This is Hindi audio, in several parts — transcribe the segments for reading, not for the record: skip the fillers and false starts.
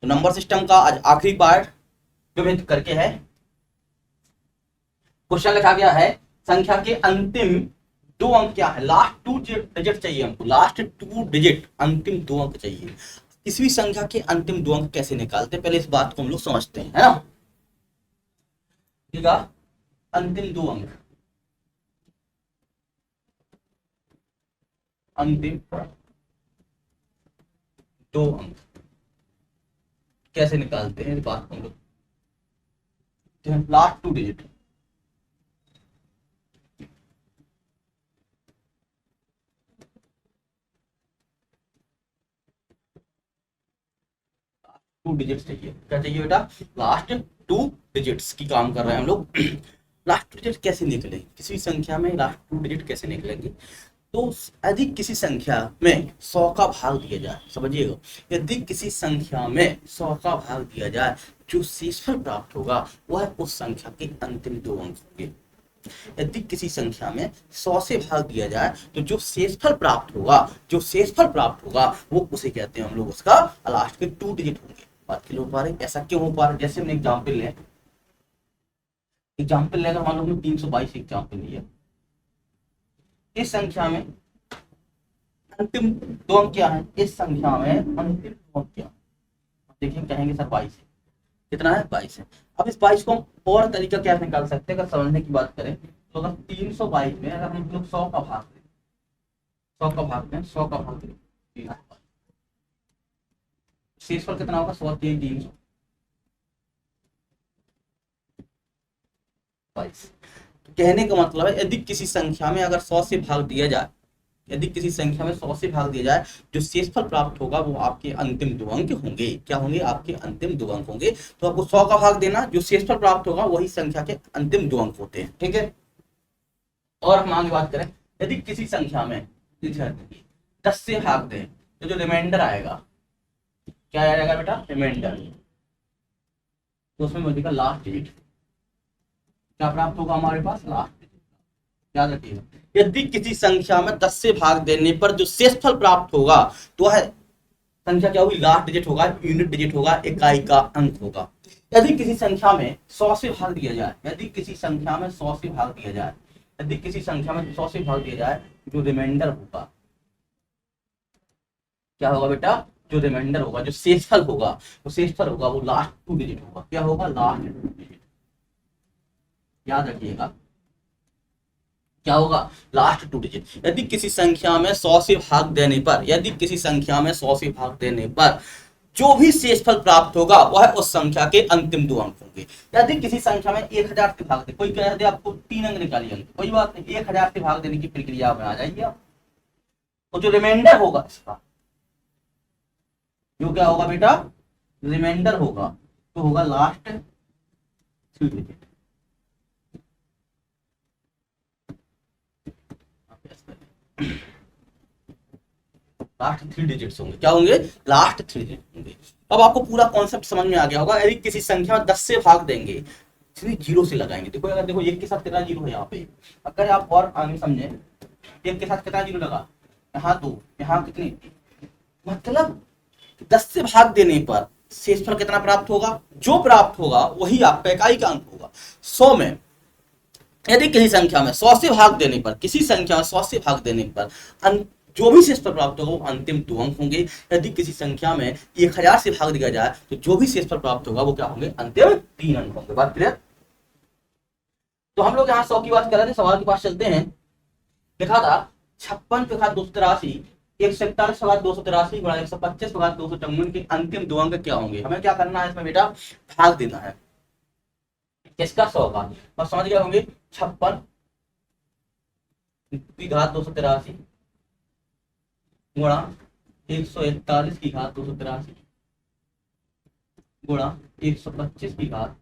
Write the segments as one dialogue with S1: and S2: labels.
S1: तो नंबर सिस्टम का आज आखिरी पार्ट जो मैं करके है, क्वेश्चन लिखा गया है संख्या के अंतिम दो अंक क्या है, लास्ट टू डिजिट चाहिए हमको, लास्ट टू डिजिट अंतिम दो अंक चाहिए। किसी भी संख्या के अंतिम दो अंक कैसे निकालते हैं, पहले इस बात को हम लोग समझते हैं, है ना। ठीक है, अंतिम दो अंक, अंतिम दो अंक कैसे निकालते हैं, इस बात को हम लोग, last two digit, two digits चाहिए। क्या चाहिए बेटा, लास्ट टू डिजिट्स की काम कर रहे हैं हम लोग। लास्ट टू डिजिट कैसे निकलेंगे, किसी संख्या में लास्ट टू डिजिट कैसे निकलेंगे। तो यदि किसी संख्या में 100 का भाग दिया जाए, समझिएगा, यदि किसी संख्या में 100 का भाग दिया जाए, जो शेषफल प्राप्त होगा वह उस संख्या के अंतिम दो अंक होंगे। यदि किसी संख्या में 100 से भाग दिया जाए तो जो शेषफल प्राप्त होगा, जो शेषफल प्राप्त होगा वो उसे कहते हैं हम लोग, उसका लास्ट के टू डिजिट होंगे। बात क्लियर हो पा रही, ऐसा क्यों हो पा रहा है। जैसे हमने एग्जाम्पल लें, एग्जाम्पल लेकर मान लो हमने 322 एग्जाम्पल लिया, इस संख्या में अंतिम दो अंक क्या है, इस संख्या में अंतिम दो अंक क्या है, देखिए कहेंगे सर 22 है, कितना है 22 है। अब इस 22 को हम और तरीका क्या निकाल सकते हैं, अगर समझने की बात करें तो अगर 322 में अगर हम लोग 100 का भाग दें, 100 का भाग दें, 100 का भाग दें, शेषफल कितना होगा, 100 300 22। कहने का मतलब है यदि किसी संख्या में अगर 100 से भाग दिया जाए, यदि किसी संख्या में 100 से भाग दिया जाए, जो शेषफल प्राप्त होगा वो आपके अंतिम दो अंक होंगे। क्या होंगे, आपके अंतिम दो अंक होंगे। तो आपको 100 का भाग देना, जो शेषफल प्राप्त होगा वही संख्या के अंतिम दो अंक होते हैं। ठीक है, और हम आगे बात करें, यदि किसी संख्या में 10 से भाग दें तो जो रिमाइंडर आएगा, क्या आएगा बेटा, रिमाइंडर, तो उसमें मिलेगा लास्ट डिजिट, क्या प्राप्त होगा हमारे पास, लास्ट डिजिट। याद रखिएगा, यदि किसी संख्या में 10 से भाग देने पर जो शेषफल प्राप्त होगा तो वह संख्या क्या होगी, लास्ट डिजिट होगा, यूनिट डिजिट होगा, इकाई का अंक होगा। यदि किसी संख्या में 100 से भाग दिया जाए, यदि किसी संख्या में 100 से भाग दिया जाए, यदि किसी संख्या में 100 से भाग दिया जाए, जो रिमाइंडर होगा, क्या होगा बेटा, जो रिमाइंडर होगा, जो शेषफल होगा, वो शेषफल होगा वो लास्ट टू डिजिट होगा। क्या होगा, लास्ट टू डिजिट। याद रखिएगा, क्या होगा, लास्ट टू डिजिट। यदि किसी संख्या में 100 से भाग देने पर, यदि किसी संख्या में 100 से भाग देने पर जो भी शेषफल प्राप्त होगा वह उस संख्या के अंतिम दो अंक होंगे। यदि किसी संख्या में 1000 से भाग दे, कोई कह दे आपको 3 अंक निकालिए अंक, कोई बात नहीं, 1000 से भाग देने की प्रक्रिया में आ जाइए आप, तो जो रिमाइंडर होगा इसका, जो क्या होगा बेटा, रिमाइंडर होगा, तो होगा लास्ट 3 डिजिट। लास्ट 3 डिजिट्स होंगे, क्या होंगे, लास्ट 3 डिजिट होंगे। अब आपको पूरा कॉन्सेप्ट समझ में आ गया होगा। यदि किसी संख्या में 10 से भाग देंगे, जीरो से लगाएंगे, देखो अगर देखो एक के साथ कितना जीरो है यहाँ पे, अगर आप और आगे समझे, एक के साथ कितना जीरो लगा, यहाँ 2, यहाँ कितनी, मतलब 10 से भाग देने पर शेषफल कितना प्राप्त होगा, जो प्राप्त होगा वही आपका इकाई का अंक होगा। 100 में यदि किसी संख्या में 100 से भाग देने पर, किसी संख्या में 100 से भाग देने पर जो भी शेषफल प्राप्त होगा वो अंतिम दो अंक होंगे। यदि किसी संख्या में 1000 से भाग दिया जाए तो जो भी शेषफल प्राप्त होगा वो क्या होंगे, अंतिम 3 अंक होंगे। बात क्लियर। तो हम लोग यहाँ 100 की बात कर रहे थे, सवाल के पास चलते हैं। लिखा था 56 के साथ 283, 141 के बाद 283 गुणा 125 के बाद 254 के अंतिम दो अंक क्या होंगे। हमें क्या करना है इसमें बेटा, भाग देना है किसका, 100 का। और समझ गए होंगे, 56 की घात 283 गुणा 141 की घात 283 गुणा 125 की घात,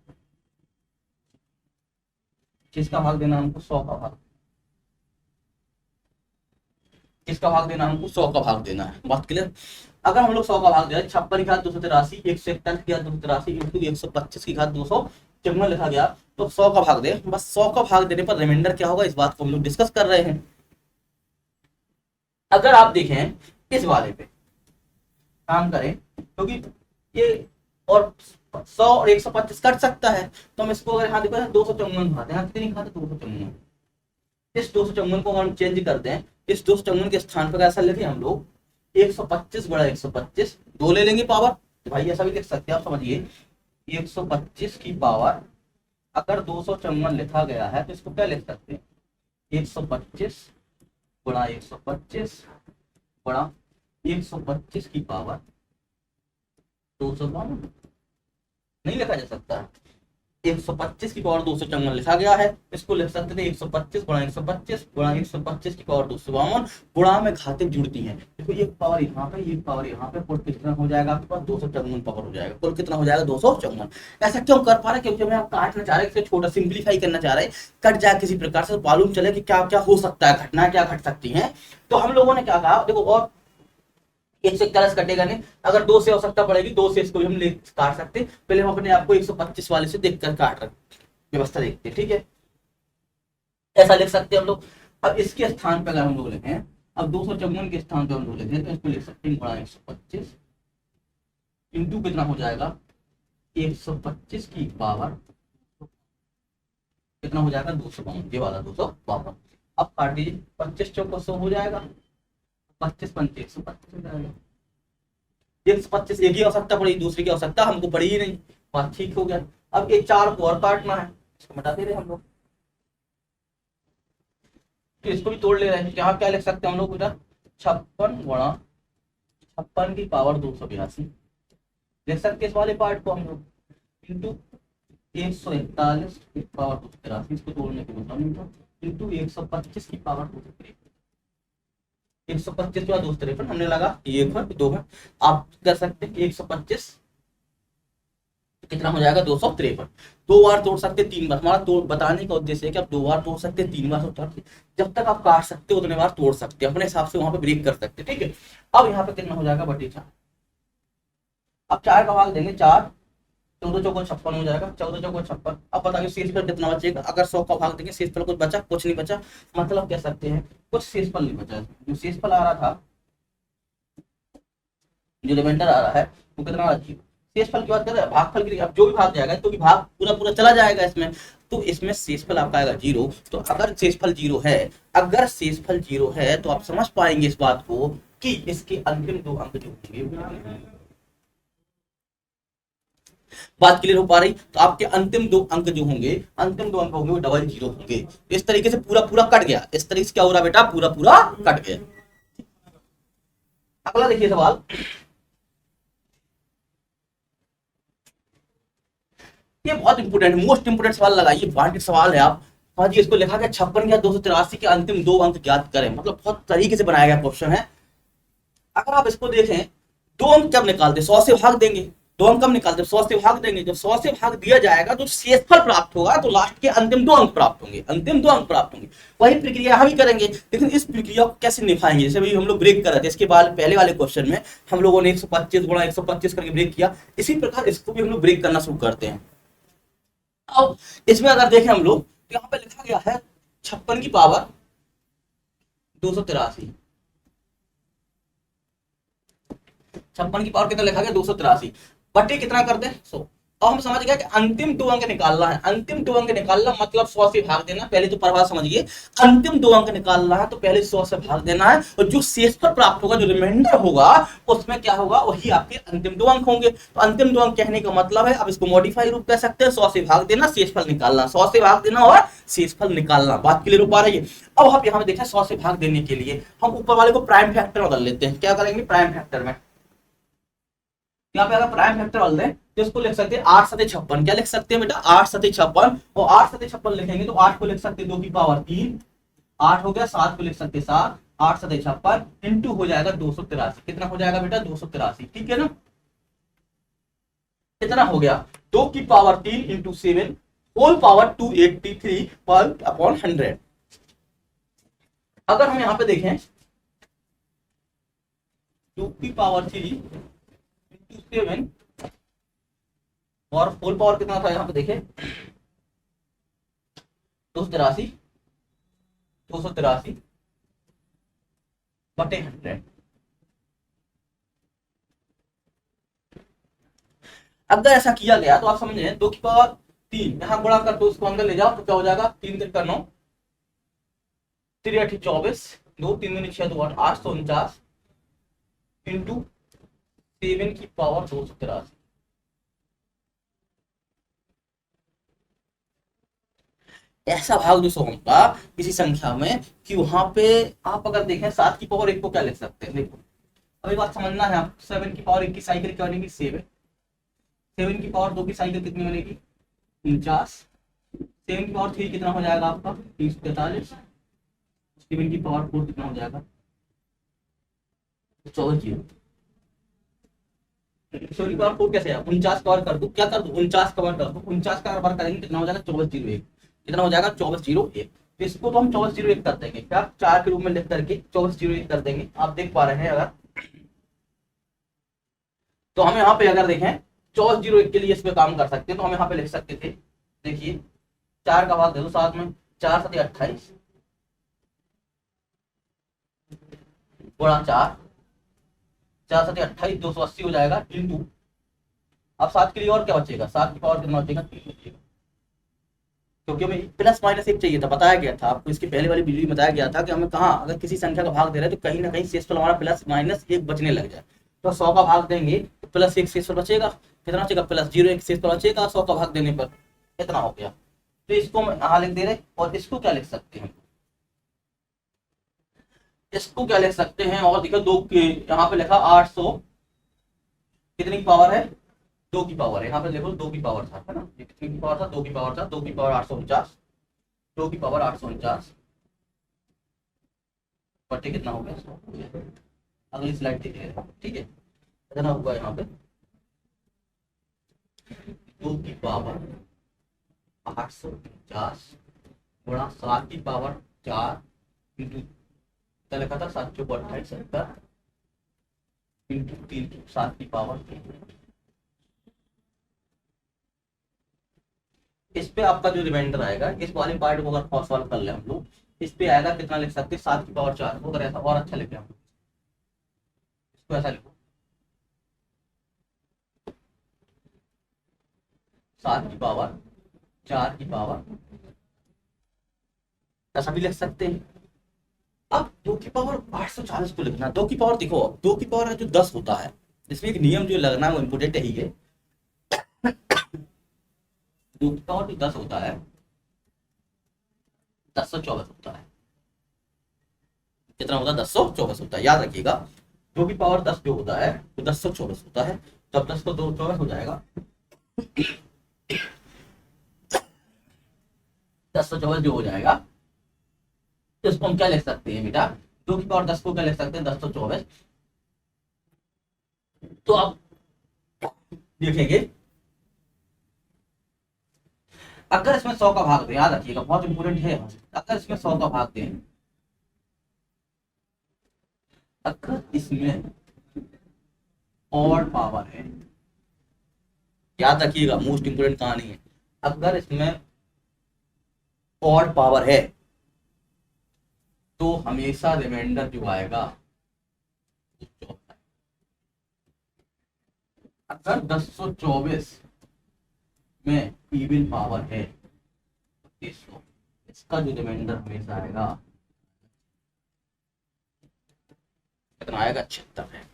S1: किसका भाग देना हमको, 100 का भाग, किसका भाग देना हमको, 100 का भाग देना है। बात क्लियर। अगर हम लोग 100 का भाग दे, 56 की घात 283, 141 की घात 283 इंटू 125 की घात 254 लिखा गया, तो 100 का भाग दे, बस 100 का भाग देने पर रिमाइंडर क्या होगा, इस बात को हम लोग डिस्कस कर रहे हैं। अगर आप देखें इस वाले पे काम करें, क्योंकि ये और 100 और 125 कट सकता है। तो हम इसको अगर यहाँ देखो 254 खाते हैं, यहाँ कितनी खाते 254। इस 254 को हम चेंज करते हैं, इस 254 के स्थान पर ऐसा लिखे हम लोग 125 गुणा 125, 2 ले लेंगे पावर, तो भाई ऐसा भी लिख सकते हैं आप, समझिए 125 की पावर अगर 254 लिखा गया है तो इसको क्या लिख सकते हैं 125 गुणा 125 गुणा 125 की पावर 252 नहीं लिखा जा सकता। 125 की पावर 254 लिखा गया है, इसको लिख सकते थे 125 गुणा 125 गुणा 125 की पावर 252, गुणा में घातें जुड़ती हैं। देखो एक पावर यहाँ पे, एक पावर यहाँ पे, कुल कितना हो जाएगा आपके पास 254 पावर हो जाएगा, कुल कितना हो जाएगा 254। ऐसा क्यों कर पा रहे हैं, क्योंकि मैं आप काटना चाह रहे हैं, छोटा सिंप्लीफाई करना चाह रहे हैं, कट जाए किसी प्रकार से, मालूम चले कि क्या क्या हो सकता है, घटना क्या घट सकती है। तो हम लोगों ने क्या कहा, देखो और 141 कटेगा नहीं, अगर 2 से आवश्यकता पड़ेगी 2 से इसको भी हम ले काट सकते। पहले हम अपने आप को 125 वाले से देखकर काट रहे, व्यवस्था देखते हैं, ठीक है, ऐसा लिख सकते हैं हम लोग। अब इसके स्थान पर अगर हम लोग लिखें, अब 254 के स्थान पर हम लोग लिखें तो इसको लिख सकते हैं गुणा 125 इंटू कितना हो जाएगा 125 की पावर कितना हो जाएगा 252, ये वाला 252। अब काट दीजिए, 25 चौको 100 हो जाएगा, 25 पंचे 125 हो जाएगा। 125 एक ही आवश्यकता पड़ी, दूसरी की आवश्यकता हमको पड़ी ही नहीं, बात ठीक हो गया। अब ये 4 को और काटना है, इसको मिटा दे रहे हम लोग, तो इसको भी तोड़ ले रहे हैं। यहाँ क्या लिख सकते हैं हम लोग बेटा 56 गुणा 56 की पावर 282 लिख सकते हैं इस वाले पार्ट को हम लोग, इंटू 141 की पावर 283, इसको तोड़ने के मतलब नहीं था, इंटू 125 की पावर 253, 125 के बाद 253 हमने लगा, ये एक है 2 है, आप कर सकते हैं 125 कितना हो जाएगा 253। 2 बार तोड़ सकते 3 बार, हमारा तोड़ बताने का उद्देश्य है कि आप 2 बार तोड़ सकते 3 बार तोड़ सकते, जब तक आप काट सकते उतने बार तोड़ सकते, अपने हिसाब से वहां पे ब्रेक कर सकते, ठीक है। अब यहाँ पे कितना हो जाएगा बटे 4, अब 4 का भाग देंगे 4, 14 चौको 56 हो जाएगा, 14 चौको 56। अब बताइए शेषफल कितना बचेगा, अगर 100 का भाग देंगे शेषफल कुछ बचा, कुछ नहीं बचा, मतलब कह सकते हैं कुछ शेषफल नहीं बचा। जो शेषफल आ रहा था, जो रिमाइंडर आ रहा है वो कितना आ रहा, शेषफल की बात कर रहे हैं, भागफल की, अब जो भी भाग जाएगा तो भी भाग पूरा पूरा चला जाएगा इसमें, तो इसमें शेषफल आपका आएगा 0। तो अगर शेषफल 0 है, अगर शेषफल 0 है तो आप समझ पाएंगे इस बात को कि इसके अंतिम 2 अंक जो होंगे, बात क्लियर हो पा रही, तो आपके अंतिम 2 अंक जो होंगे, अंतिम 2 अंक होंगे वो डबल 0 होंगे। इस तरीके से पूरा पूरा कट गया, इस तरीके से क्या हो रहा बेटा, पूरा पूरा कट गया। अगला देखिए सवाल, ये बहुत इंपोर्टेंट, मोस्ट इंपोर्टेंट सवाल लगाइए, वांटेड सवाल है। आप हाँ जी, इसको लिखा गया 56 या 283 के अंतिम 2 अंक ज्ञात करें, मतलब बहुत तरीके से बनाया गया क्वेश्चन है। अगर आप इसको देखें, 2 अंक कब निकालते, 100 से भाग देंगे, 2 अंक कब निकालते 100 से भाग देंगे, जब 100 से भाग दिया जाएगा तो शेषफल प्राप्त होगा, तो लास्ट के अंतिम 2 अंक प्राप्त होंगे, अंतिम 2 अंक प्राप्त होंगे। वही प्रक्रिया हम भी करेंगे, लेकिन इस प्रक्रिया को कैसे निभाएंगे, जैसे भाई हम लोग ब्रेक कर रहे थे, इसके बाद पहले वाले क्वेश्चन में हम लोगों ने 125 गुणा 125 करके ब्रेक किया, इसी प्रकार इसको भी हम लोग ब्रेक करना शुरू करते हैं। अब इसमें अगर देखें हम लोग तो यहाँ पे लिखा गया है 56 की पावर 283, 56 की पावर कितना लिखा गया 283, बटे कितना कर दें 100। अब हम समझ गए कि अंतिम 2 अंक निकालना है, अंतिम 2 अंक निकालना मतलब 100 से भाग देना, पहले तो परिभाषा समझिए, अंतिम 2 अंक निकालना है तो पहले 100 से भाग देना है, और जो शेषफल प्राप्त होगा, जो रिमाइंडर होगा, उसमें क्या होगा, वही आपके अंतिम 2 अंक होंगे। तो अंतिम 2 अंक कहने का मतलब है, अब इसको मॉडिफाई रूप कह सकते हैं, 100 से भाग देना, शेषफल निकालना, 100 से भाग देना और शेषफल निकालना। बात क्लियर हो पा रही है। अब आप यहाँ देखा 100 से भाग देने के लिए हम ऊपर वाले को प्राइम फैक्टर बदल लेते हैं, क्या करेंगे प्राइम फैक्टर में, यहाँ पे अगर प्राइम फैक्टर बदल दें तो इसको लिख सकते हैं 8 सते 56, क्या लिख सकते हैं बेटा 8 सते 56, और 8 सते 56 लिखेंगे तो 8 को लिख सकते हैं 2 की पावर 3, 8 हो गया, 7 को लिख सकते हैं 7, 8 सते 56 इंटू हो जाएगा 283, कितना हो जाएगा बेटा 283, ठीक है ना, कितना हो गया 2 की पावर 3 इंटू 7 होल पावर 283 पर अपॉन 100। अगर हम यहाँ पे देखें 2 की पावर 3 इंटू 7 और होल पावर कितना था यहाँ पे देखें 283, 283 बटे 100। अगर ऐसा किया गया तो आप समझे 2 की पावर 3 यहाँ गुणा कर दो, उसको अंदर ले जाओ तो क्या हो जाएगा, 3×3 = 9, 3×8 = 24, 2×3 = 6, 2 = 849 इंटू 7 की पावर 283। ऐसा भाग जो सो होगा किसी संख्या में कि वहां पे आप अगर देखें 7 की पावर 1 को क्या लिख सकते हैं, देखो अब एक बात समझना है आप, 7 की पावर 1 की साइकिल क्या बनेगी, 7, 7 की पावर 2 की साइकिल कितनी बनेगी, 49, 7 की पावर 3 कितना हो जाएगा आपका 343, 7 की पावर 4 कितना हो जाएगा 24। 7 की पावर 4 कैसे है, 49 कवर कर दो, क्या कर दो 49 कवर कर दो, 49 का कवर करेंगे कितना हो जाएगा 2401, कितना हो जाएगा 2401। तो इसको तो हम 2401 कर देंगे, क्या 4 के रूप में लिख करके 2401 कर देंगे। आप देख पा रहे हैं अगर, तो हम यहाँ पे अगर देखें 2401 के लिए इस पे काम कर सकते हैं, तो हम यहाँ पे लिख सकते थे, देखिए 4 का भाग दे दो साथ में, 4 7 28 गुणा 4, 4 7 28 280 हो जाएगा इंटू, अब 7 के लिए और क्या बचेगा, 7 की पावर कितना बचेगा 3 बचेगा, क्योंकि हमें +-1 चाहिए था, बताया गया था आपको इसकी पहले वाली वीडियो में बताया गया था कि हमें कहाँ अगर किसी संख्या का भाग दे रहे हैं तो कहीं ना कहीं शेषफल हमारा +-1 बचने लग जाए। तो 100 का भाग देंगे तो +1 शेषफल बचेगा, कितना बचेगा +0 शेषफल बचेगा 100 का भाग देने पर, कितना हो गया। तो इसको हम यहाँ लिख दे रहे, और इसको क्या लिख सकते हैं, इसको क्या लिख सकते हैं, और देखो दो यहाँ पे लिखा 800 कितनी की पावर है, 2 की पावर है, यहाँ पे देखो 2 की पावर था, है ना, ये कितनी की पावर था 2 की पावर था, 2 की पावर 849, 2 की पावर 849 बटे कितना हो गया 100। अगली स्लाइड देखिए, ठीक है, कितना होगा यहाँ पे 2 की पावर 850 गुणा 7 की पावर 4 इंटू क्या लिखा था 7 चौक 28 70 इंटू 3 7 की पावर 3। इस पे आपका जो रिमाइंडर आएगा, इस वाले पार्ट को अगर सॉल्व कर ले हम लोग, इस पे आएगा कितना लिख सकते हैं 7 की पावर 4 को, अगर ऐसा और अच्छा लिखे हम इसको ऐसा लिखो 7 की पावर 4 की पावर, ऐसा भी लिख सकते हैं। अब 2 की पावर 840 को लिखना, 2 की पावर देखो 2 की पावर जो 10 होता है, इसमें एक नियम जो लगना है वो इम्पोर्टेंट ही है। 2 की पावर जो 10 होता है 1024 होता है, कितना होता है 1024 होता है, याद रखिएगा 2 की पावर 10 जो होता है तो 1024 होता है, तब 10 को 2 24 हो जाएगा, 1024 जो हो जाएगा, तो इसको हम क्या लिख सकते हैं बेटा, 2 की पावर 10 को क्या लिख सकते हैं 1024। तो अब देखेंगे अगर इसमें 100 का भाग दें, याद रखिएगा बहुत इंपोर्टेंट है, अगर इसमें 100 का भाग दें, अगर इसमें ऑड पावर है, याद रखिएगा मोस्ट इंपोर्टेंट कहानी है, अगर इसमें ऑड पावर है तो हमेशा रिमाइंडर जो आएगा, अगर 1024 में इवन पावर है तो इसका जो रिमाइंडर हमेशा आएगा कितना आएगा 76 है।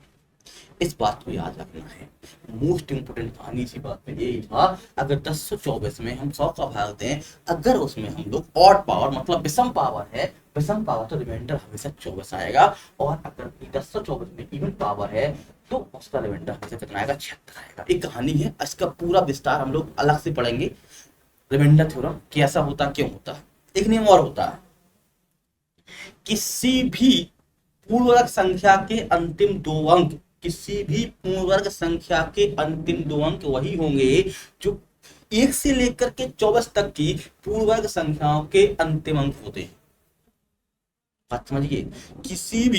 S1: इस बात को याद रखना है, मोस्ट इंपोर्टेंट कहानी इसी बात में यही था, अगर 1024 में हम 100 का भाग दें, अगर उसमें हम लोग ऑड पावर मतलब विषम पावर है, विषम पावर तो रिमाइंडर हमेशा 24 आएगा, और अगर 1024 में इवन पावर है तो उसका रिमाइंडर हमेशा कितना आएगा 76 आएगा। एक कहानी है, इसका पूरा विस्तार हम लोग अलग से पढ़ेंगे, रिमाइंडर थ्योरम कैसा होता क्यों होता। एक नियम और होता है, किसी भी पूर्णवर्ग संख्या के अंतिम 2 अंक, किसी भी पूर्णवर्ग संख्या के अंतिम 2 अंक वही होंगे जो 1 से लेकर के 24 तक की पूर्णवर्ग संख्याओं के अंतिम अंक होते हैं। बात समझिए, किसी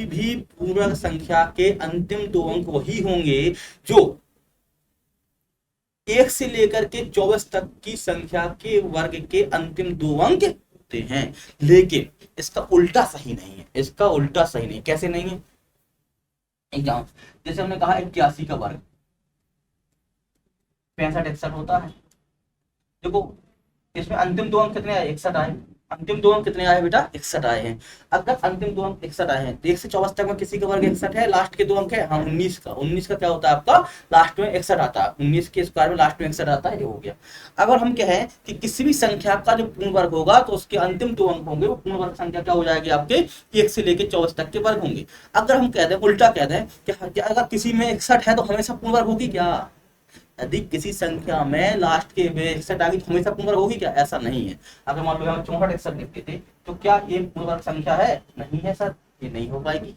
S1: भी पूर्णवर्ग संख्या के अंतिम 2 अंक वही होंगे जो 1 से लेकर के 24 तक की संख्या के वर्ग के अंतिम 2 अंक होते हैं। लेकिन इसका उल्टा सही नहीं है, इसका उल्टा सही नहीं, कैसे नहीं है, एग्जाम जैसे हमने कहा 81 का वर्ग, 65 61 होता है। देखो इसमें अंतिम दो अंक कितने आए, 61 आए। अंतिम दो अंक कितने आए बेटा, 61 आए हैं। अगर अंतिम दो अंक 61 आए हैं तो 1 से 24 तक में किसी का वर्ग 61 है, लास्ट के दो अंक है हाँ 19 का। 19 का क्या होता है आपका, लास्ट में 61 आता है। 19 के स्क्वायर में लास्ट में 61 आता है, ये हो गया। अगर हम कहें कि किसी भी संख्या का जो पूर्ण वर्ग होगा तो उसके अंतिम दो अंक होंगे वो पूर्ण वर्ग संख्या क्या हो जाएगी आपके, 1 से लेकर 24 तक के वर्ग होंगे। अगर हम कह दें उल्टा कह दें कि अगर किसी में 61 है तो हमेशा पूर्ण वर्ग होगी क्या, यदि किसी संख्या में लास्ट के में 61 आ गई तो हमेशा पूर्ण वर्ग होगी क्या, ऐसा नहीं है। अगर मान लो हम 64 61 लिखते थे तो क्या ये पूर्ण वर्ग संख्या है, नहीं है सर, ये नहीं हो पाएगी।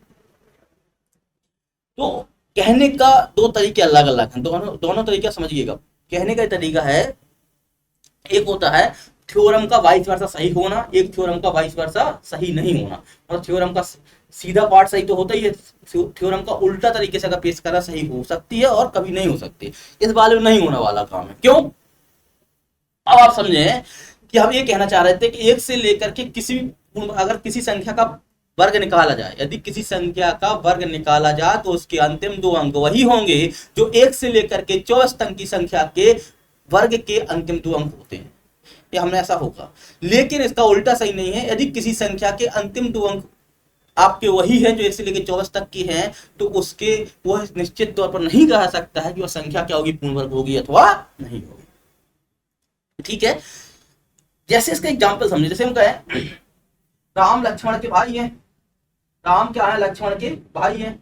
S1: तो कहने का दो तरीके अलग अलग हैं, दोनों दोनों तरीका समझिएगा। कहने का तरीका है, एक होता है थ्योरम का वाइस वर्सा सही होना, एक थ्योरम का वाइस वर्सा सही नहीं होना। और थ्योरम का सीधा पार्ट सही तो होता ही है, थ्योरम का उल्टा तरीके से अगर पेश करा सही हो सकती है और कभी नहीं हो सकती। इस बारे में नहीं होने वाला काम है, क्यों, अब आप समझे कि हम ये कहना चाह रहे थे कि 1 से लेकर के किसी अगर किसी संख्या का वर्ग निकाला जाए, यदि किसी संख्या का वर्ग निकाला जाए तो उसके अंतिम दो अंक वही होंगे जो 1 से लेकर के 24 तक की संख्या के वर्ग के अंतिम दो अंक होते हैं। ये हमने ऐसा होगा, लेकिन इसका उल्टा सही नहीं है। यदि किसी संख्या के अंतिम दो अंक आपके वही है जो 1 से लेकर 24 तक की है तो उसके वह निश्चित तौर पर नहीं कहा सकता है कि वह संख्या क्या होगी, पूर्ण वर्ग होगी अथवा नहीं होगी। ठीक है, जैसे इसका एग्जाम्पल समझे, जैसे हम कहें राम लक्ष्मण के भाई हैं, राम क्या है, लक्ष्मण के भाई हैं,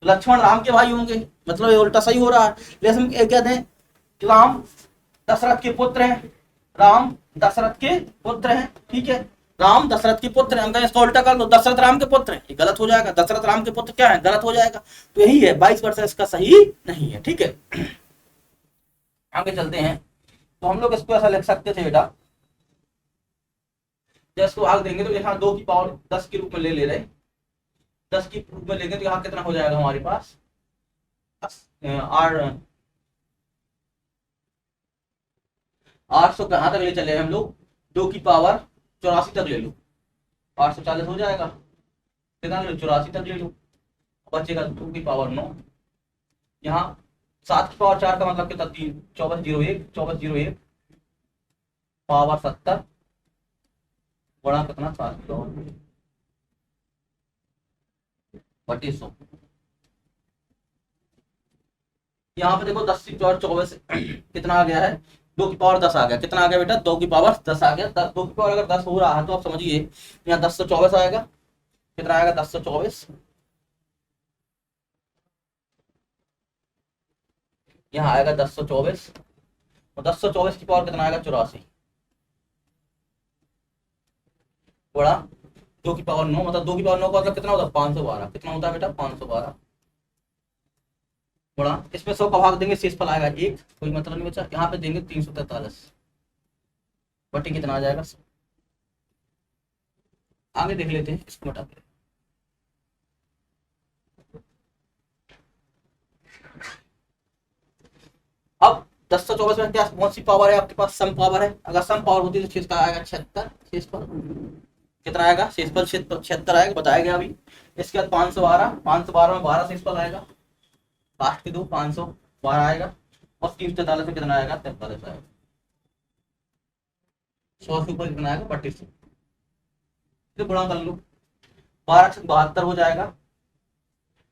S1: लक्ष्मण राम के भाई होंगे, मतलब ये उल्टा सही हो रहा है। जैसे हम कहते हैं राम दशरथ के पुत्र हैं, राम दशरथ के पुत्र हैं, ठीक है, राम दशरथ के पुत्र हैं, हम कहें इसका उल्टा कर लो दशरथ राम के पुत्र हैं, ये गलत हो जाएगा, दशरथ राम के पुत्र क्या है, गलत हो जाएगा। तो यही है 22% इसका सही नहीं है। ठीक है, आगे चलते हैं। तो हम लोग इसको ऐसा लिख सकते थे बेटा, जब इसको भाग देंगे तो यहाँ 2 की पावर 10 के रूप में ले रहे, 10 के रूप में लेंगे तो यहाँ कितना हो जाएगा हमारे पास 800 कहाँ तक ले चले हम लोग, 2 की पावर 84 तक ले लो, 840 हो जाएगा, कितना ले लो 84 तक ले लो, बचेगा 2 की पावर 9। यहाँ 7 की पावर 4 का मतलब कितना 2401, 2401 पावर 70 बड़ा कितना 700 यहाँ पे देखो 10 की पावर 24 कितना आ गया है, 2 की पावर 10 आ गया, कितना आ गया बेटा 2 की पावर 10 आ गया। 2 की पावर अगर 10 हो रहा है तो आप समझिए यहाँ 1024 आएगा, कितना आएगा 1024, यहाँ आएगा 1024 और 1024 की पावर कितना आएगा 84 बड़ा 2 की पावर 9, मतलब 2 की पावर 9 का मतलब कितना होता है 512, कितना होता है बेटा 512 बड़ा, इसमें 100 का भाग देंगे शेष फल आएगा 1, कोई मतलब नहीं बचा। यहाँ पे देंगे 343 बटे कितना आ जाएगा 100। आगे देख लेते हैं, इसको हटा के अब 1024 में क्या कौन सी पावर है आपके पास, सम पावर है। अगर सम पावर होती है तो शेष का आएगा 76, शेष पर कितना आएगा, शेष पर 76 आएगा, बताया गया अभी। इसके बाद 512, 512 में 12 शेष पर आएगा, लास्ट के दो 512 आएगा और 343 में कितना आएगा 43 आएगा, 100 के ऊपर कितना आएगा 32, तो गुणा कर लो, 12 छक 72 हो जाएगा,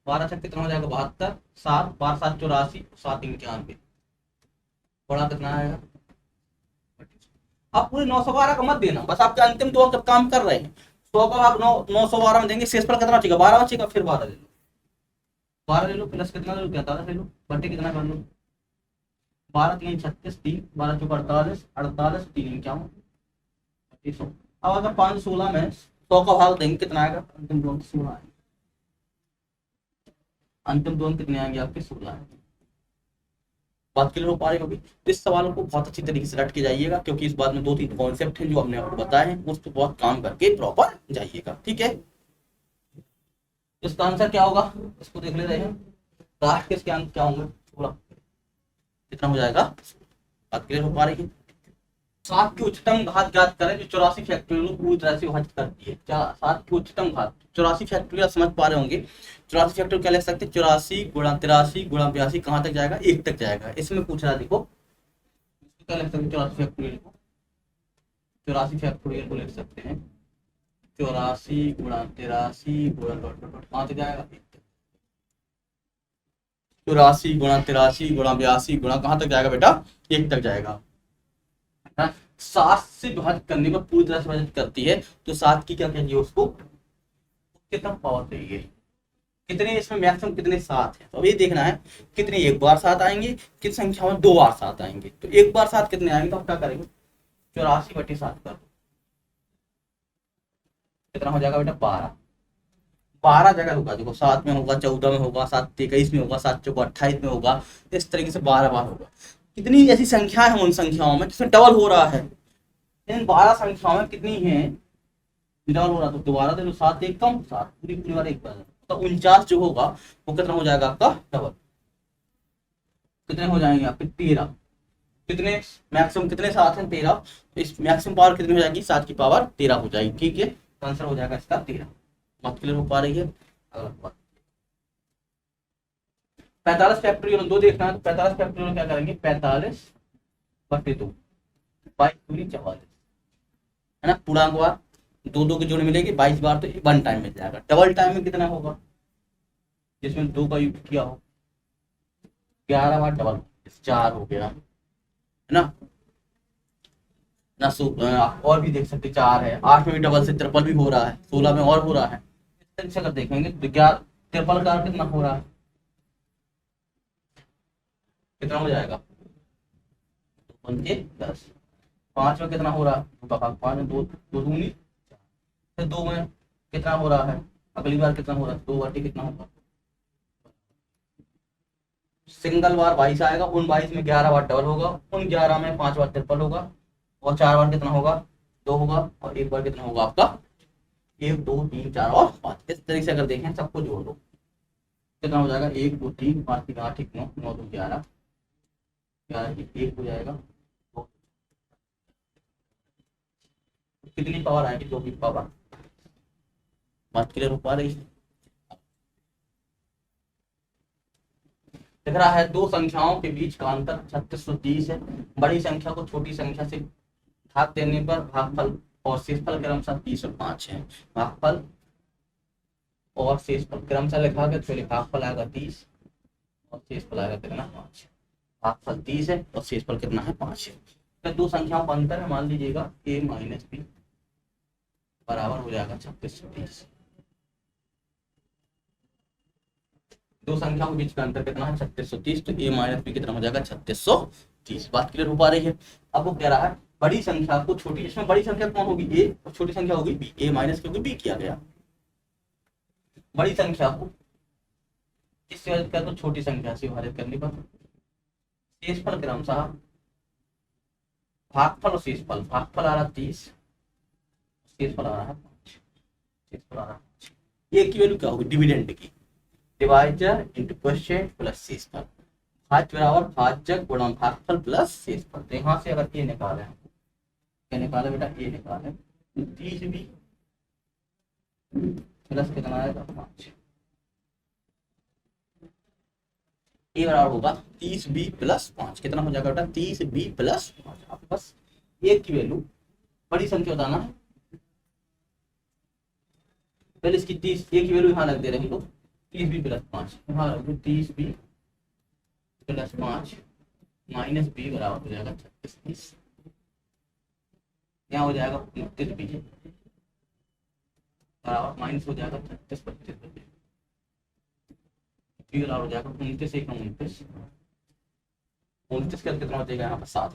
S1: 12 छक कितना हो जाएगा 72, 7 12 7 84, 7 3 91 बड़ा कितना आएगा 32। आप पूरे 912 का मत देना, बस आपके अंतिम दो अंक काम कर रहे हैं। 100 का भाग 912 में देंगे, शेष पर कितना बचेगा 12 बचेगा, फिर 12 ले लो, 12 ले लो प्लस कितना ले लो 43 ले लो, बटे कितना कर लो 12 3 36 3 12 चौक 48 48 3 51 32। अब अगर 516 में 100 का भाग देंगे कितना आएगा, अंतिम दो अंक 16 आएंगे, अंतिम दो अंक कितने आएंगे आपके 16 आएंगे। बात क्लियर हो पा रही होगी। इस सवालों को बहुत अच्छी तरीके से रट के जाइएगा, क्योंकि इस बात में 2-3 कॉन्सेप्ट हैं जो हमने आपको बताए हैं, उस पर बहुत काम करके प्रॉपर जाइएगा। ठीक है, इसका आंसर क्या होगा, इसको देख ले रहे हैं, लास्ट के इसके अंक क्या होंगे, पूरा कितना हो जाएगा, बात क्लियर हो पा रही है। 7 की उच्चतम घात ज्ञात करें जो 84 फैक्टोरियल को पूरी तरह से विभाजित करती है। 7 की उच्चतम घात 84 फैक्टोरियल समझ पा रहे होंगे, 84 फैक्टोरियल क्या लिख सकते हैं, 84 गुणा 83 गुणा 82 कहाँ तक जाएगा 1 तक जाएगा। इसमें पूछ रहा है देखो क्या लिख सकते हैं, 84 फैक्टोरियल को, 84 फैक्टोरियल को लिख सकते हैं 84 गुणा 83 गुणा डॉट डॉट डॉट, कहाँ तक जाएगा, 84 गुणा 83 गुणा 82 गुणा कहाँ तक जाएगा बेटा, 1 तक जाएगा। 7 से विभाजित करने पर पूरी तरह से विभाजित करती है, तो 7 की क्या कहेंगे उसको, कितना पावर चाहिए, कितने इसमें मैक्सिमम कितने 7 है, तो अब ये देखना है कितने एक बार 7 आएंगे, कितनी संख्या में 2 बार 7 आएंगे, तो एक बार 7 कितने आएंगे, तो हम क्या करेंगे 84/7 कर दो, कितना हो जाएगा बेटा 12, 12 जगह होगा, देखो 7 में होगा, 14 में होगा, 7 23 में होगा, 7 चौको 28 में होगा, इस तरीके से 12 बार होगा। कितनी ऐसी संख्या है उन संख्याओं में जिसमें डबल हो रहा है, इन 12 संख्याओं में कितनी है डबल हो रहा, तो दोबारा दे लो, 7 एक कम 7, पूरी पूरी बार एक बार, तो 49 जो होगा वो कितना हो जाएगा आपका डबल, कितने हो जाएंगे आपके 13, कितने मैक्सिमम कितने 7 हैं 13, तो इस मैक्सिमम पावर कितनी हो जाएगी 7 की पावर 13 हो जाएगी, ठीक है, तो आंसर हो जाएगा इसका 13। बात क्लियर हो पा रही है। अगला बात 45 फैक्टोरियल 2 देखना है, तो 45 फैक्टोरियल क्या करेंगे 45/2 बाई पूरी 44 है ना, पूर्णांक बार 2 की जोड़ी मिलेगी 22 बार, तो 1 टाइम मिल जाएगा। डबल टाइम में कितना होगा, जिसमें 2 का यूज किया हो 11 बार डबल 4 हो गया है ना, और भी देख सकते 4 है, 8 में भी डबल से ट्रिपल भी हो रहा है, 16 में और हो रहा है, इस अगर देखेंगे तो क्या ट्रिपल का कितना हो रहा है, कितना हो जाएगा 10, 5 में कितना हो रहा है 5 में 2 दूनी, फिर 2 में कितना हो रहा है, अगली बार कितना हो रहा है 2 कितना होगा, सिंगल बार 22 आएगा, उन 22 में 11 बार डबल होगा, उन 11 में 5 बार ट्रिपल होगा, और 4 बार कितना होगा 2 होगा, और 1 बार कितना होगा आपका 1 2 3 4 और 5। इस तरीके से अगर देखें सबको जोड़ दो कितना हो जाएगा 1 2 3 5 3 8 9 9 2 11 11 1 हो जाएगा, कितनी पावर आएगी 2 की पावर। बात क्लियर हो पा रही है। दिख रहा है दो संख्याओं के बीच का अंतर 3630 है, बड़ी संख्या को छोटी संख्या से भाग देने पर भागफल और शेषफल क्रमशः 30 और 5 है, भागफल और शेषफल क्रमशः लिखा गया, तो भागफल आएगा 30 और शेषफल आएगा कितना 5, भागफल 30 है और शेषफल कितना है 5 है। तो दो संख्याओं का अंतर है, मान लीजिएगा a माइनस बी बराबर हो जाएगा 3630, दो संख्याओं के बीच का अंतर कितना है 3630, तो a माइनस बी कितना हो जाएगा 3630। बात क्लियर हो पा रही है। अब वो कह रहा है बड़ी संख्या को छोटी, इसमें बड़ी संख्या कौन होगी a और छोटी संख्या होगी b, a माइनस क्योंकि b किया गया, बड़ी संख्या को इससे विभाजित कर तो छोटी संख्या से विभाजित करने पर शेषफल क्रमशः भागफल और शेषफल, भागफल आ रहा 30, शेषफल आ रहा है 5, शेषफल आ रहा है, a की वैल्यू क्या होगी डिविडेंड की, डिवाइजर इंटू क्वोशिएंट प्लस शेषफल, भाज्य बराबर भाजक गुणा भागफल प्लस शेषफल। तो यहाँ से अगर ये निकाले, क्या निकाले बेटा ये निकाले, 30b प्लस कितना आएगा 5, ए बराबर होगा 30b प्लस 5, कितना हो जाएगा बेटा 30b प्लस 5। आपके पास एक की वैल्यू बड़ी संख्या बताना है, पहले इसकी 30 एक की वैल्यू यहाँ रख दे रहे हैं तो 30b प्लस 5, यहाँ रख दो 30b प्लस 5 माइनस b बराबर हो जाएगा 36, यहाँ हो जाएगा 29b बराबर माइनस हो जाएगा 36 25 बराबर हो जाएगा 29 1 29 29 का कितना हो जाएगा यहाँ पर 7,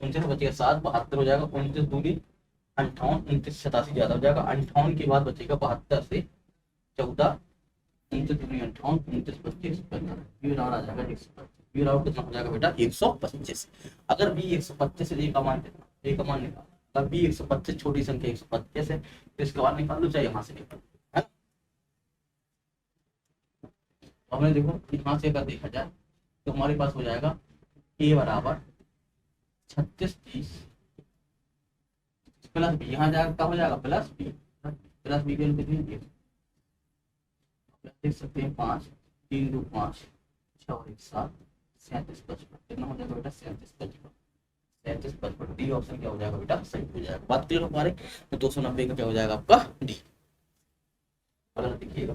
S1: 29 बचेगा 7 72 हो जाएगा, 29 दूनी 58 29 87 ज्यादा हो जाएगा, 58 के बाद बचेगा 72 से 14 29 दूनी 58 29 25 बी बराबर आ जाएगा 125, बी बराबर कितना हो जाएगा बेटा 125। अगर बी 125 से ए का मान कितना, ए का मान निकाल, अगर बी 125 छोटी संख्या 125 है तो इसका मान निकाल लो, चाहे यहाँ से निकाल है। हमें देखो यहाँ से अगर देखा जाए तो हमारे पास हो जाएगा a बराबर 3630 प्लस बी, यहाँ जाएगा क्या हो जाएगा प्लस बी की वैल्यू कितनी है, देख सकते हैं 5 3 2 5 6 और 1 7 37 कितना हो जाएगा बेटा 37 डी ऑप्शन क्या हो जाएगा बेटा सही हो जाएगा। बात क्लियर हो पा रही। तो 290 का क्या हो जाएगा आपका डी। अगर देखिएगा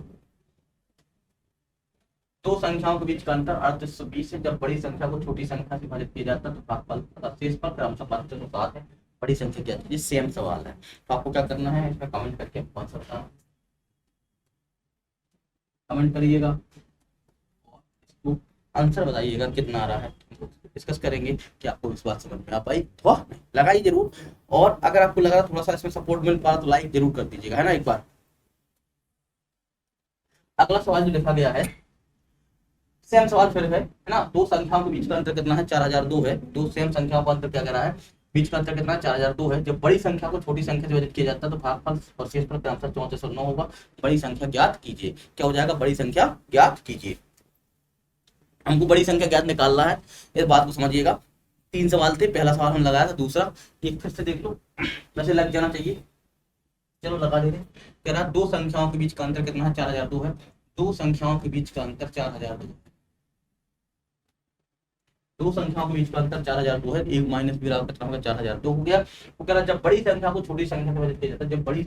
S1: दो संख्याओं के बीच का अंतर 3820 है। जब बड़ी संख्या को छोटी संख्या से विभाजित किया जाता है तो भागफल शेष पर क्रमशः 507 है। बड़ी संख्या क्या है, सेम सवाल है। तो आपको क्या करना है, इसमें कमेंट करके आंसर बताना, कमेंट करिएगा और इसको आंसर बताइएगा कितना आ रहा है। डिस्कस करेंगे कि आपको इस बात समझ में आ पाई तो लगाइए जरूर। और अगर आपको लग रहा थोड़ा सा इसमें सपोर्ट मिल पा रहा तो लाइक जरूर कर दीजिएगा, है ना। एक बार अगला सवाल जो लिखा गया है सेम सवाल फिर है ना। दो संख्याओं के बीच का अंतर कितना है 4002 है। दो सेम संख्याओं का अंतर क्या कह रहा है, बीच का अंतर कितना है 4002 है। जब बड़ी संख्या को छोटी संख्या से विभाजित किया जाता है तो भागफल और शेष पर क्रमशः 3409 होगा। बड़ी संख्या ज्ञात कीजिए। क्या हो जाएगा, बड़ी संख्या ज्ञात कीजिए। हमको बड़ी संख्या ज्ञात निकालना है, इस बात को समझिएगा। 3 सवाल थे, पहला सवाल हम लगाया था, दूसरा एक फिर से देख लो, वैसे लग जाना चाहिए। चलो लगा दे रहे। कह रहा दो संख्याओं के बीच का अंतर कितना है 4002 है। दो संख्याओं के बीच का अंतर 4002 है। दो संख्याओं के बीच का अंतर 4002 है। एक माइनस बी बराबर कितना होगा 4002 हो गया। वो कह रहा जब बड़ी संख्या को छोटी संख्या से विभाजित किया जाता है, जब बड़ी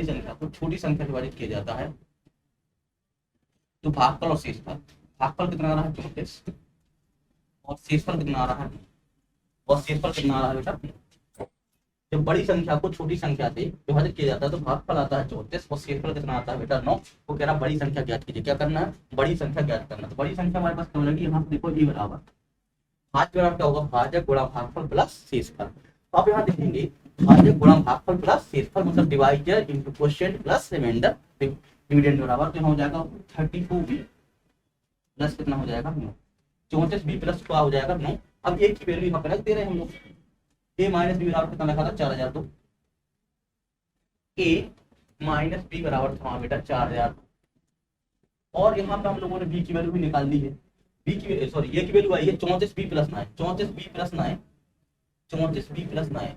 S1: संख्या को छोटी संख्या से विभाजित किया जाता है तो भागफल और शेषफल, भागफल कितना आ रहा है 34 और शेषफल कितना आ रहा है, और शेषफल कितना आ रहा है बेटा। जब बड़ी संख्या को छोटी संख्या से विभाजित किया जाता है तो भागफल आता है 34 और शेषफल कितना आता है बेटा 9। वो कह रहा बड़ी संख्या ज्ञात कीजिए। क्या करना है, बड़ी संख्या ज्ञात करना। तो बड़ी संख्या हमारे पास क्या लगी, यहाँ देखो ये बराबर भाज्य बराबर क्या होगा, भाजक गुणा भागफल प्लस शेषफल। तो आप यहाँ देखेंगे भाजक गुणा भागफल प्लस शेषफल मतलब divisor into quotient plus remainder dividend बराबर तो हो जाएगा 34b प्लस कितना हो जाएगा 9। 34b प्लस क्या हो जाएगा 9। अब एक की वैल्यू यहाँ पर रख दे रहे हैं हम लोग। a माइनस बी बराबर कितना लिखा था 4002। a माइनस बी बराबर था बेटा 4002 और यहाँ पे हम लोगों ने b की वैल्यू भी निकाल ली है। b की सॉरी a की वैल्यू आई है 34b plus 9। 34b plus 9 34b plus 9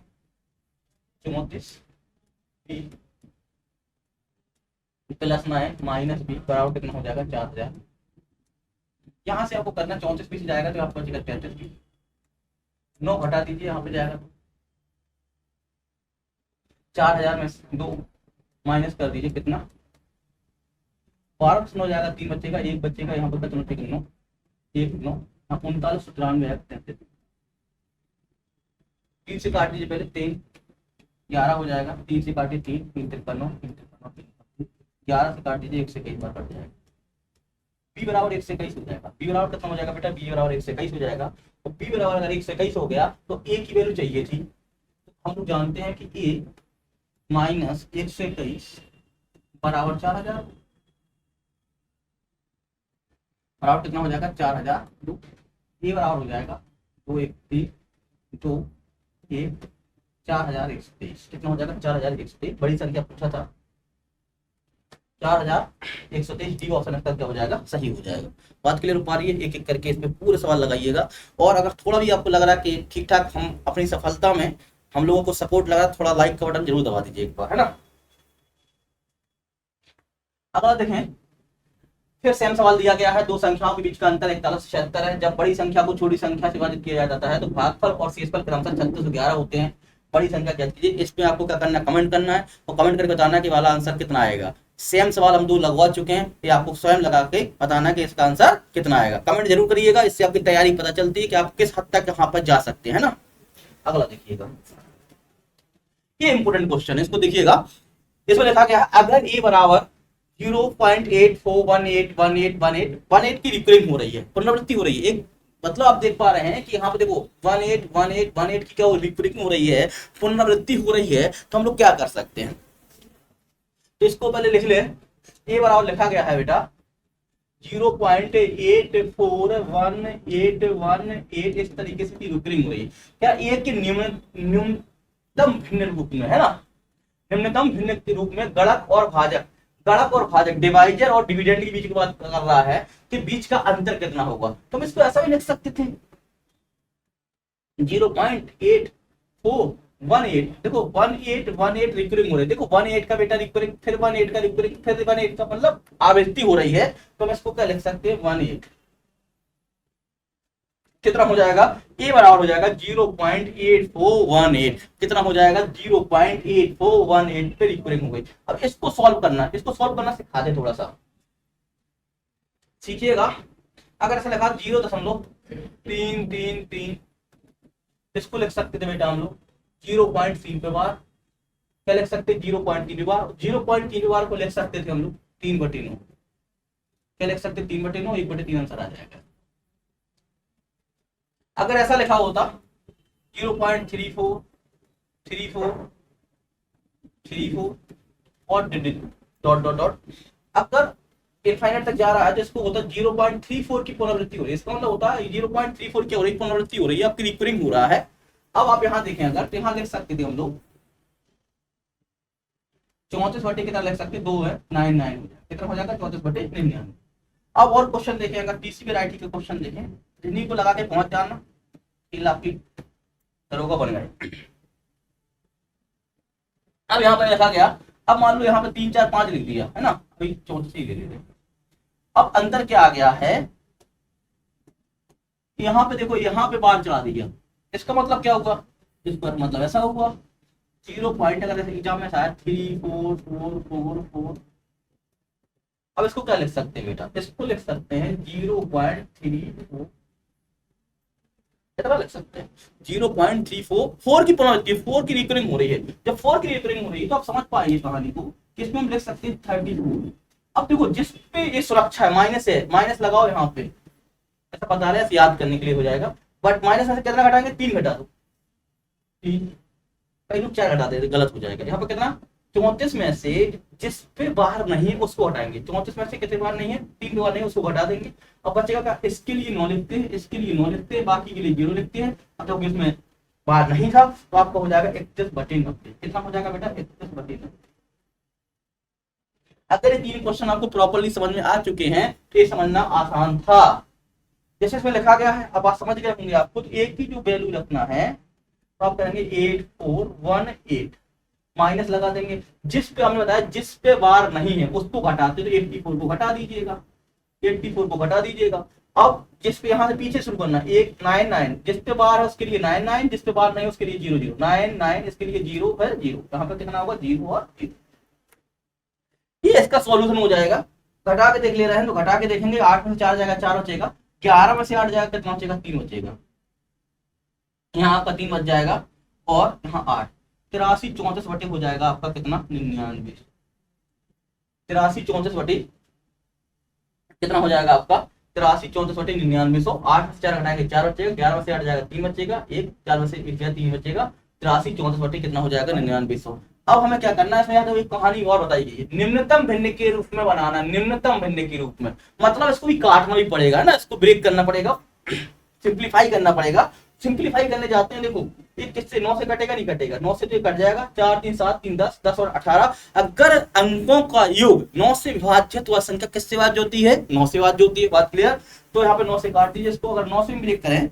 S1: 34b plus 9 minus b बराबर कितना हो जाएगा 4000। यहाँ से आपको करना 34b से जाएगा तो आपको बचेगा 33b। 9 घटा दीजिए, यहाँ पे जाएगा 4000 में 2 माइनस कर दीजिए कितना 12 से 9 जाएगा, 3 बचेगा, 1 बचेगा, यहाँ पर कितना 9 1 9 39 93 33। 3 से काट दीजिए पहले 3 11 हो जाएगा, 3 से काटिए 3 3 53 11 से काट दीजिए 1 से कई बार कट जाएगा। b बराबर 1 से 21 हो जाएगा। b बराबर कितना हो जाएगा बेटा, b बराबर 1 से 21 हो जाएगा। तो b बराबर अगर 1 से 21 हो गया तो a की वैल्यू चाहिए थी। तो हम लोग जानते हैं कि a माइनस 1 से 21 बराबर 4000 बराबर कितना हो जाएगा 4000। a बराबर हो जाएगा 2 1 3 2 1 4123 कितना हो जाएगा 4123। बड़ी संख्या पूछा था 4123 डी ऑप्शन का क्या हो जाएगा सही हो जाएगा। बात क्लियर हो पा रही है। एक एक करके इसमें पूरे सवाल लगाइएगा और अगर थोड़ा भी आपको लग रहा है कि ठीक ठाक हम अपनी सफलता में हम लोगों को सपोर्ट लगा थोड़ा लाइक का बटन जरूर दबा दीजिए एक बार, है ना। अगला देखें फिर सेम सवाल दिया गया है। दो संख्याओं के बीच का अंतर 41 से 76 है। जब बड़ी संख्या को छोटी संख्या से विभाजित किया जाता है तो भागफल और शेषफल क्रमशः 36 और 11 होते हैं। बड़ी संख्या ज्ञात कीजिए। इसमें आपको क्या करना है, कमेंट करना है और कमेंट करके बताना कि वाला आंसर कितना आएगा। सेम सवाल हम 2 लगवा चुके हैं, ये आपको स्वयं लगा के बताना कि इसका आंसर कितना आएगा। कमेंट जरूर करिएगा, इससे आपकी तैयारी पता चलती है कि आप किस हद तक यहाँ पर जा सकते हैं ना। अगला देखिएगा, ये इंपोर्टेंट क्वेश्चन है, इसको देखिएगा। इसमें लिखा गया है अगर ए बराबर 0.84181818 की रिकरिंग हो रही है, पुनरावृत्ति हो रही है। एक मतलब आप देख पा रहे हैं कि यहाँ पे देखो 181818 की क्या रिकरिंग हो रही है, पुनरावृत्ति हो रही है। तो हम लोग क्या कर सकते हैं, तो इसको पहले लिख ले। ए बराबर लिखा गया है बेटा 0.841818 इस तरीके से रिकरिंग हो रही है। क्या ए के न्यूनतम भिन्न रूप में, है ना, निम्नतम भिन्न के रूप में गणक और भाजक डिवाइजर और डिविडेंड के बीच की बात कर रहा है कि बीच का अंतर कितना होगा। तो हम इसको ऐसा भी लिख सकते थे 0.8418 देखो 1818 रिकरिंग हो रही है। देखो 18 का बेटा रिकरिंग, फिर 18 का रिकरिंग, फिर 18 का मतलब आवृत्ति हो रही है। तो हम इसको क्या लिख सकते हैं 18 कितना हो जाएगा, ए बराबर हो जाएगा 0.8418, कितना हो जाएगा 0.8418 पे रिकरिंग हो गई। अब इसको सॉल्व करना, इसको सॉल्व करना सिखा दे, थोड़ा सा सीखिएगा। अगर ऐसा लिखा 0.333, इसको लिख सकते थे बेटा हम लोग 0.3 पे बार, क्या लिख सकते 0.3 बार, 0.3 बार को लिख सकते थे हम लोग 3/9, क्या लिख सकते 3/9, 1/3 आंसर आ जाएगा। अगर ऐसा लिखा होता 0.3434 और डॉट डॉट डॉट, अगर इनफाइनाइट तक जा रहा है तो इसको होता 0.34 की पुनरावृत्ति हो रही है, इसका मतलब होता है 0.34 की हो रही पुनरावृत्ति हो रही है, आपकी रिकरिंग हो रहा है। अब आप यहाँ देखें, अगर तो यहाँ लिख सकते थे हम लोग 34 कितना लिख सकते, 2 है 99, कितना हो जाएगा 34/99। अब और क्वेश्चन देखें, अगर टीसीपी राइटी के क्वेश्चन देखें, इन्हीं को लगा के पहुंच जाना, फिर आपकी दरोगा बन गए। अब यहाँ पर लिखा गया, अब मान लो यहाँ पे 3 4 5 लिख दिया है ना, अभी 34 ही ले लेते। अब अंतर क्या आ गया है, यहाँ पे देखो, यहाँ पे बार चढ़ा दिया, इसका मतलब क्या हुआ, इस पर मतलब ऐसा हुआ 0 पॉइंट, अगर एग्जाम में शायद 34444। अब इसको क्या लिख सकते हैं बेटा, इसको लिख सकते हैं 0.34, कितना लिख सकते हैं 0.344 की पुनरावृत्ति, 4 की रिकरिंग हो रही है। जब 4 की रिकरिंग हो रही है तो आप समझ पाएंगे कहानी को, किसमें हम लिख सकते हैं 34। अब देखो जिस पे ये सुरक्षा है, माइनस लगाओ यहाँ पे, ऐसा बता रहे हैं याद करने के लिए हो जाएगा, बट माइनस में से कितना घटाएंगे, 3 घटा दो, 3, कई लोग 4 घटा दे, गलत हो जाएगा। यहाँ पे कितना 34 में से जिस पे बाहर नहीं है उसको हटाएंगे, 34 में से कितने बार नहीं है, 3 बार नहीं, उसको घटा देंगे। अब बचेगा क्या, इसके लिए 9 लिखते हैं, इसके लिए 9 लिखते हैं, बाकी के लिए 0 लिखते हैं। अब तो इसमें बाहर नहीं था तो आपका हो जाएगा 31/90, कितना हो जाएगा बेटा 31/90। अगर ये 3 क्वेश्चन आपको प्रॉपर्ली समझ में आ चुके हैं तो ये समझना आसान था। जैसे इसमें लिखा गया है, अब आप समझ गए होंगे, आपको तो एक ही जो वैल्यू रखना है तो आप करेंगे 8418, माइनस लगा देंगे, जिस पे हमने बताया जिस पे बार नहीं है उसको घटाते, तो 84 को घटा दीजिएगा, 84 को घटा दीजिएगा। अब जिस पे यहाँ से पीछे शुरू करना, 199, जिस पे बार है उसके लिए 99, जिस पे बार नहीं है उसके लिए 00, 99 इसके लिए 0 है 0, यहाँ पे कितना होगा 0 और 0। ये इसका सॉल्यूशन हो जाएगा। घटा के देख ले रहे हैं तो घटा के देखेंगे, 8 में से 4 जाएगा 4 बचेगा, 11 में से 8 जाएगा कितना बचेगा 3 बचेगा, यहाँ आपका 3 बच जाएगा और यहाँ 8, 83 34 बटे हो जाएगा आपका कितना 99, 83 34 बटे कितना हो जाएगा आपका 83 34 बटे 99। 8 से 4 घटाएंगे 4 बचेगा, 11 में से 8 जाएगा 3 बचेगा, 1 4 में से 1 जाएगा 3 बचेगा, 83 34 बटे कितना हो जाएगा 99। अब हमें क्या करना है, इसमें याद एक कहानी और बताई गई है, निम्नतम भिन्न के रूप में बनाना, निम्नतम भिन्न के रूप में, मतलब इसको भी काटना भी पड़ेगा ना, इसको ब्रेक करना पड़ेगा, सिंप्लीफाई करना पड़ेगा। सिंप्लीफाई करने जाते हैं, देखो ये किससे 9 से कटेगा, नहीं कटेगा, 9 से तो ये कट जाएगा, 4 3 7 3 10, 10 और 18। अगर अंकों का योग 9 से विभाज्य तो वह संख्या किससे विभाज्य होती है, 9 से विभाज्य होती है, बात क्लियर। तो यहाँ पे 9 से काट दीजिए इसको, अगर 9 से ब्रेक करें,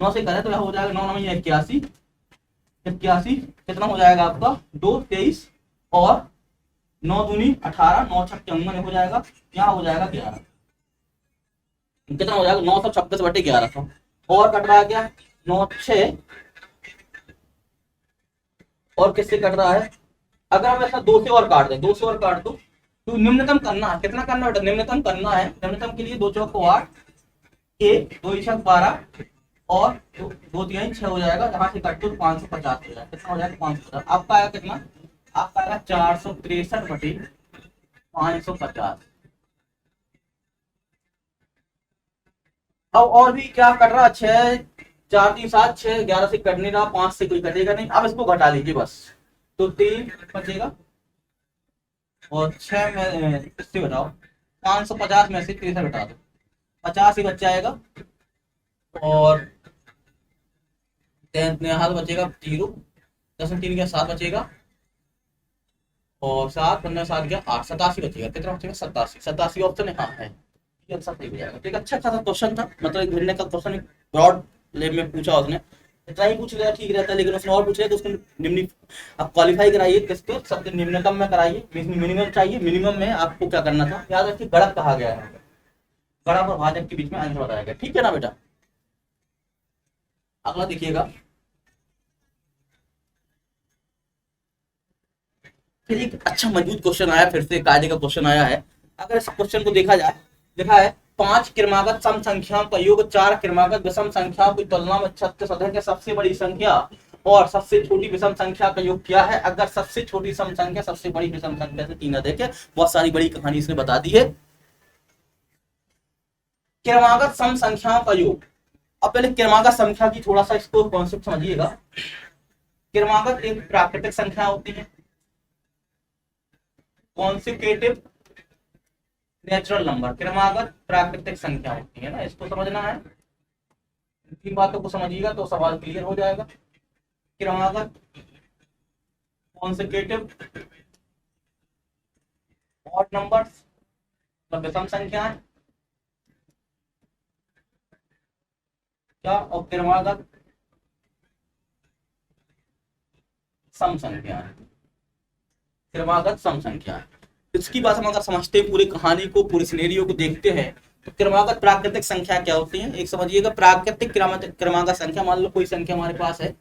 S1: 9 से करें तो यहाँ हो जाएगा 9 9 81, 81 कितना हो जाएगा आपका 2 23 और 9 दूनी 18, 9 छक 54 हो जाएगा, यहाँ हो जाएगा 11, कितना हो जाएगा 926 बटे 1100, और कट रहा है क्या 9 6, और किससे कट रहा है, अगर हम ऐसा 2 से और काट दें, 2 से और काट दो तो निम्नतम करना है, कितना करना है निम्नतम करना है, निम्नतम के लिए 2 चौक 8, 1 2 छक 12 और 2 3 6 हो जाएगा, जहां से कट तो 550 हो जाएगा, कितना हो जाएगा 550, आपका आएगा कितना, आपका आएगा 463 बटे 550। अब और भी क्या कट रहा, 6 4 3 7 6 11 से कट नहीं रहा, 5 से कोई कटेगा नहीं, अब इसको घटा लीजिए बस, तो 3 बचेगा और 6 में इससे घटाओ, 550 में से 63 घटा दो, 50 ही बच जाएगा और हाल बचेगा 0, 10 में 3 गया 7 बचेगा और 7 15 7 गया 8, 87 बचेगा, कितना बचेगा 87, 87 ऑप्शन है, हाँ है, आंसर सही हो जाएगा। तो एक अच्छा खासा क्वेश्चन था, मतलब एक भिन्न का क्वेश्चन ब्रॉड लेवल में पूछा उसने, इतना ही पूछ लिया ठीक रहता है, लेकिन उसने और पूछ लिया तो उसको निम्न आप क्वालिफाई कराइए, किसके सबके निम्नतम में कराइए, मिनिमम चाहिए, मिनिमम में आपको क्या करना था, याद रखिए गणक कहा गया है, गणक और भाजक के बीच में आंसर बताया, ठीक है ना बेटा। अगला देखिएगा, फिर एक अच्छा मजबूत क्वेश्चन आया, फिर से कायदे का क्वेश्चन आया है। अगर इस क्वेश्चन को देखा जाए, लिखा है 5 क्रमागत सम संख्याओं का योग 4 क्रमागत विषम संख्याओं की तुलना में 36 अधिक है, सबसे बड़ी संख्या और सबसे छोटी विषम संख्या का योग क्या है अगर सबसे छोटी सम संख्या सबसे बड़ी विषम संख्या से 3 अधिक है। बहुत सारी बड़ी कहानी इसने बता दी है। क्रमागत सम संख्याओं का योग, अब पहले क्रमागत संख्या की थोड़ा सा इसको कॉन्सेप्ट समझिएगा। क्रमागत एक प्राकृतिक संख्या होती है, कॉन्सिक्यूटिव नेचुरल नंबर, क्रमागत प्राकृतिक संख्या होती है ना, इसको समझना है। इन बातों को समझिएगा तो सवाल क्लियर हो जाएगा। क्रमागत, कॉन्सिक्यूटिव, ऑड नंबर्स मतलब विषम संख्याएं क्या, और क्रमागत सम संख्याएं, क्रमागत सम संख्याएं। इसकी बात हम अगर समझते हैं, पूरी कहानी को, पूरी सिनेरियो को देखते हैं, तो क्रमागत प्राकृतिक संख्या क्या होती है, एक समझिएगा। प्राकृतिक क्रमागत संख्या, मान लो कोई संख्या हमारे पास है,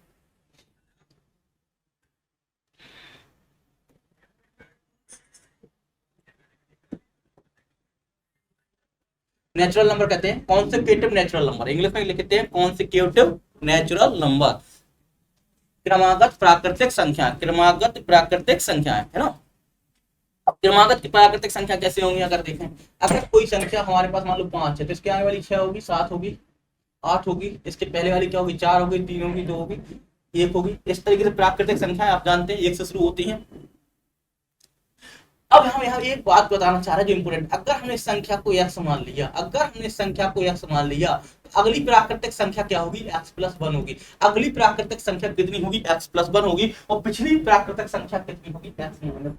S1: नेचुरल नंबर कहते हैं, कॉन्सिक्यूटिव नेचुरल नंबर, इंग्लिश में लिखते हैं कॉन्सिक्यूटिव नेचुरल नंबर। क्रमागत प्राकृतिक संख्या, क्रमागत प्राकृतिक संख्या है ना। अब क्रमागत की प्राकृतिक संख्या कैसे होंगी, अगर देखें, अगर कोई संख्या हमारे पास मान लो 5 है, तो इसके आगे वाली 6 होगी, 7 होगी, 8 होगी, इसके पहले वाली क्या होगी, 4 होगी, 3 होगी, 2 होगी, 1 होगी। इस तरीके से प्राकृतिक संख्या आप जानते हैं 1 से शुरू होती है। अब हम यहाँ एक बात बताना चाह रहे हैं जो इंपोर्टेंट, अगर हमने इस संख्या को x मान लिया, अगर हमने इस संख्या को x मान लिया, तो अगली प्राकृतिक संख्या क्या होगी, x+1 होगी। अगली प्राकृतिक संख्या कितनी होगी, x+1 होगी, और पिछली प्राकृतिक संख्या कितनी होगी, x-1।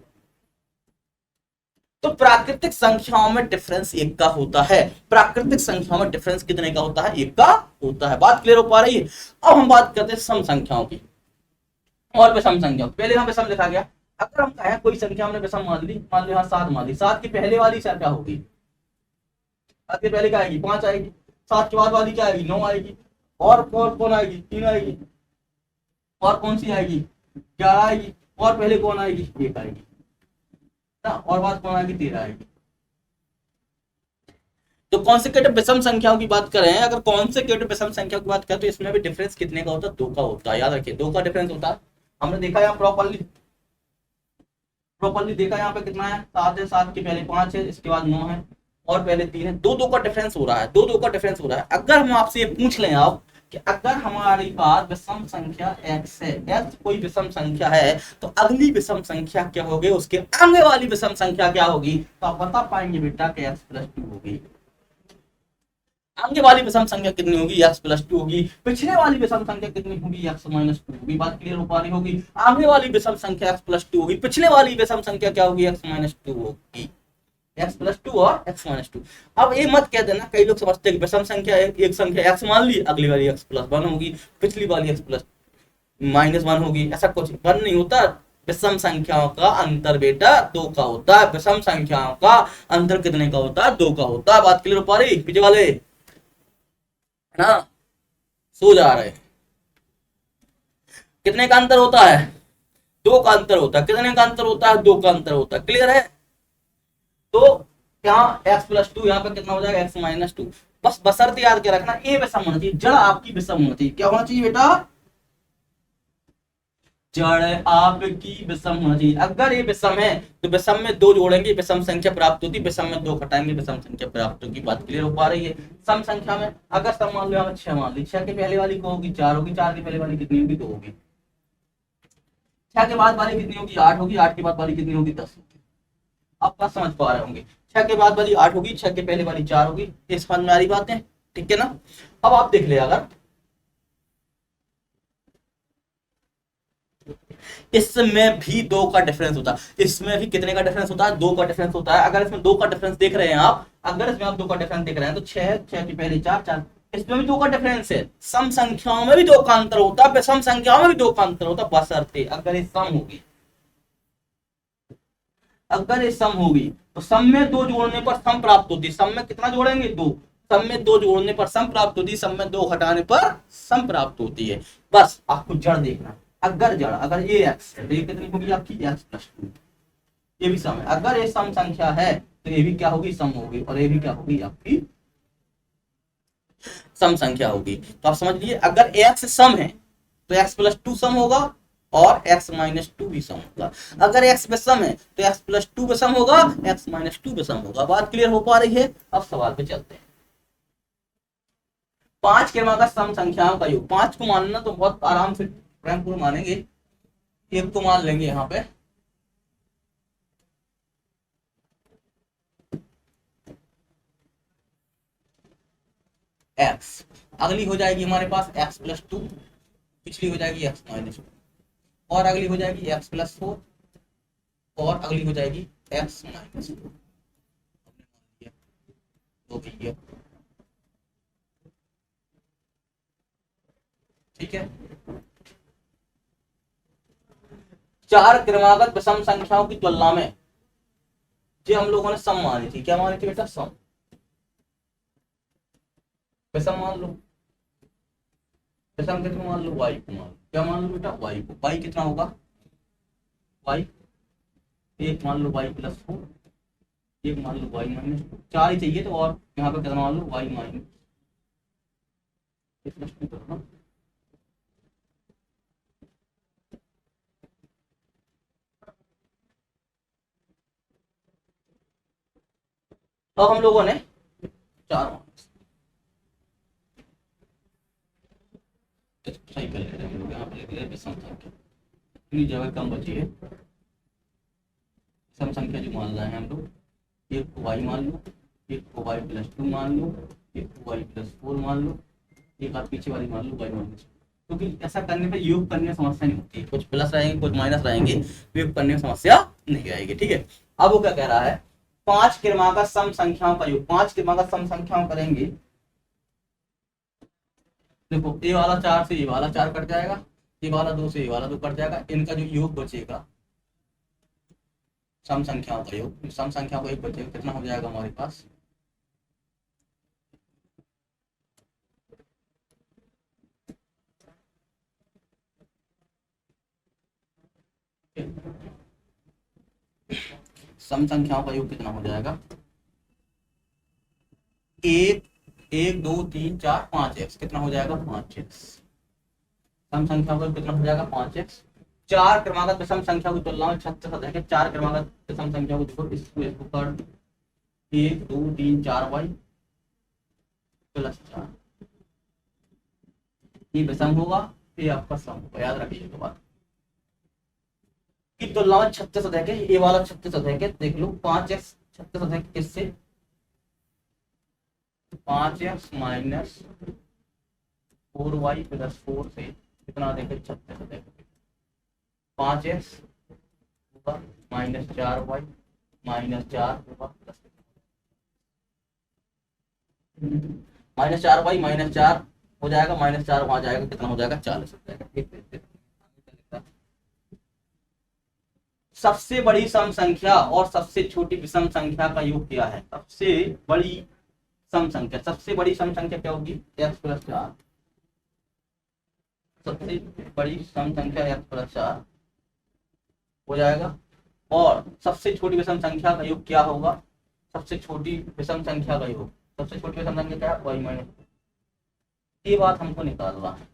S1: तो प्राकृतिक संख्याओं में डिफरेंस 1 का होता है, प्राकृतिक संख्याओं में डिफरेंस कितने का होता है, 1 का होता है। बात क्लियर हो पा रही है। अब हम बात करते हैं सम संख्याओं की और विषम संख्याओं। पहले हम विषम लिखा गया, अगर हम कहें कोई संख्या हमने विषम मान ली, मान लो यहाँ 7 मान ली, 7 की पहले वाली क्या होगी, 7 के पहले क्या आएगी, 5 आएगी, 7 के बाद वाली क्या आएगी, 9 आएगी, और कौन आएगी, 3 आएगी, और कौन सी आएगी, 11 आएगी, और पहले कौन आएगी, 1 आएगी ना, और बाद कौन आएगी, 13 आएगी। तो कॉन्सिक्यूटिव विषम संख्याओं की बात करें, अगर कॉन्सिक्यूटिव विषम संख्या की बात करें तो इसमें भी डिफरेंस कितने का होता है, 2 का होता है। याद रखिए 2 का डिफरेंस होता है। हमने देखा यहाँ प्रॉपरली देखा, यहाँ पे कितना है, 7 है, 7 के पहले 5 है, इसके बाद 9 है, और पहले 3 है। 2 का डिफरेंस हो रहा है, 2 का डिफरेंस हो रहा है। अगर हम आपसे ये पूछ लें आप कि अगर हमारी पास विषम संख्या x है, x कोई विषम संख्या है, तो अगली विषम संख्या क्या होगी, उसके आगे वाली विषम संख्या क्या होगी, तो आप बता पाएंगे बेटा कि x+2 होगी। आगे वाली विषम संख्या कितनी होगी, x+2 होगी। पिछले वाली विषम संख्या कितनी होगी, x-2 होगी। बात क्लियर हो पा रही होगी। आगे वाली विषम संख्या x+2 होगी, पिछले वाली विषम संख्या क्या होगी, x-2 होगी। x+2 और x-2। अब ये मत कह देना, कई लोग समझते हैं विषम संख्या एक संख्या x मान ली, अगली वाली x+1 होगी, पिछली वाली x+-1 होगी। ऐसा कुछ 1 नहीं होता। विषम संख्याओं का अंतर बेटा 2 का होता है। विषम संख्याओं का अंतर कितने का होता है, 2 का होता है। बात क्लियर हो पा रही, पीछे वाले ना सो जा रहे, कितने का अंतर होता है, 2 का अंतर होता है। कितने का अंतर होता है, 2 का अंतर होता है। क्लियर है। तो यहाँ x+2, यहाँ पे कितना हो जाएगा, x-2। बस बशर्ते याद क्या रखना, ये विषम होना चाहिए, जड़ आपकी विषम होना चाहिए। क्या होना चाहिए बेटा, जड़ आपकी विषम होना चाहिए। अगर ये विषम है तो विषम में 2 जोड़ेंगे, विषम संख्या प्राप्त होती, विषम में 2 घटाएंगे, विषम संख्या प्राप्त होगी। बात क्लियर हो पा रही है। सम संख्या में अगर सम मान लो यहाँ 6 मान ली, 6 के पहले वाली को होगी 4 होगी, 4 के पहले वाली कितनी होगी, 2 होगी। 6 के बाद वाली कितनी होगी, 8 होगी, 8 के बाद वाली कितनी होगी, 10 होगी। आप बात समझ पा रहे होंगे। 6 के बाद वाली 8 होगी, 6 के पहले वाली 4 होगी। ये समझ में आ रही बात है, ठीक है ना। अब आप देख ले, अगर इसमें भी 2 का डिफरेंस होता है, इसमें भी कितने का डिफरेंस होता है, 2 का डिफरेंस होता है। अगर इसमें 2 का डिफरेंस देख रहे हैं आप, अगर इसमें आप 2 का डिफरेंस देख रहे हैं तो 6 के पहले 4, 4, इसमें भी 2 का डिफरेंस है। सम संख्याओं में भी 2 का अंतर होता है, विषम संख्याओं में भी 2 का अंतर होता है, बशर्ते अगर ये सम होगी। अगर ये सम होगी तो सम में दो जोड़ने पर सम प्राप्त होती है। सम में कितना जोड़ेंगे? दो। सम में दो जोड़ने पर सम प्राप्त होती है, सम में दो घटाने पर सम प्राप्त होती है। बस आपको जड़ देखना है। अगर जड़, अगर ये एक्स है तो ये कितनी होगी आपकी? X plus two. ये भी सम है। अगर ये सम संख्या है तो ये भी क्या होगी? सम होगी। और ये भी क्या होगी? आपकी सम संख्या होगी। तो आप समझ लीजिए, अगर एक्स सम है तो एक्स प्लस टू सम होगा और एक्स माइनस टू भी सम होगा। अगर एक्स में सम है तो एक्स प्लस टू में सम होगा, एक्स माइनस टू में सम होगा। बात क्लियर हो पा रही है? अब सवाल पे चलते हैं। पांच क्रमांक सम संख्याओं का योग। पांच को मानना तो बहुत आराम से प्रेमपूर्ण मानेंगे। एक को मान लेंगे यहाँ पे एक्स, अगली हो जाएगी हमारे पास एक्स प्लस टू, पिछली हो जाएगी एक्स माइनस टू, और अगली हो जाएगी एक्स प्लस फोर, और अगली हो जाएगी एक्स माइनस टू। ठीक है। चार क्रमागत विषम संख्याओं की तुलना में जो हम लोगों ने सम मानी थी, क्या मानी थी बेटा? सम। विषम मान लो, विषम कितना मान लो? वाई को मान लो। क्या मान लो बेटा? वाई को। वाई कितना होगा? वाई एक मान लो वाई प्लस फोर, एक मान लो वाई माइनस टू। चार ही चाहिए तो, और यहाँ पे कितना मान लो? वाई माइनस प्लस टू करना। अब हम लोगों ने चार सही कर लेते हैं। हम लोग यहाँ पे लिख दिया विषम संख्या, इतनी जगह कम बची है। विषम संख्या जो मान रहे हैं हम लोग, एक को वाई मान लो, एक को वाई प्लस टू मान लो, एक को वाई प्लस फोर मान लो, एक आप पीछे वाली मान लो वाई माइनस। क्योंकि ऐसा करने पर योग करने में समस्या नहीं होती, कुछ प्लस रहेंगे कुछ माइनस रहेंगे, योग करने में समस्या नहीं आएगी। ठीक है। अब वो क्या कह रहा है? पांच क्रमागत सम संख्याओं का योग। पांच क्रमागत सम संख्याओं करेंगे। देखो ये वाला चार से ये वाला चार कट जाएगा, ये वाला दो से ये वाला दो कट जाएगा, इनका जो योग बचेगा सम संख्याओं का योग, सम संख्याओं का योग बचेगा, कितना हो जाएगा हमारे पास? सम संख्याओं का योग कितना हो जाएगा? एक, एक दो तीन चार पांच एक्स, कितना हो जाएगा? पांच एक्स। सम संख्याओं का योग कितना हो जाएगा? पांच एक्स। चार क्रमागत विषम संख्या की तुलना में 36 है। चार क्रमागत विषम संख्या को देखो, इसको कर एक दो तीन चार वाई प्लस चार, ये विषम होगा, ये आपका सम होगा। याद रखिएगा बात की तुलना में 36 अधिक है। ये वाला 36 अधिक है, देख लो। पांच एक्स 36 अधिक किससे? पांच x minus four y plus four से कितना अधिक है? 36 अधिक। पांच एक्स होगा माइनस चार वाई माइनस चार होगा प्लस माइनस चार वाई माइनस चार हो जाएगा, माइनस चार वहां जाएगा, कितना हो जाएगा? 40 हो जाएगा। सबसे बड़ी सम संख्या और सबसे छोटी विषम संख्या का योग क्या है? सबसे बड़ी सम संख्या, सबसे बड़ी सम संख्या क्या होगी? एक्स प्लस चार। सबसे बड़ी सम संख्या एक्स प्लस चार हो जाएगा। और सबसे छोटी विषम संख्या का योग क्या होगा? सबसे छोटी विषम संख्या का योग, सबसे छोटी विषम संख्या क्या है? Y minus. ये बात हमको निकालना है,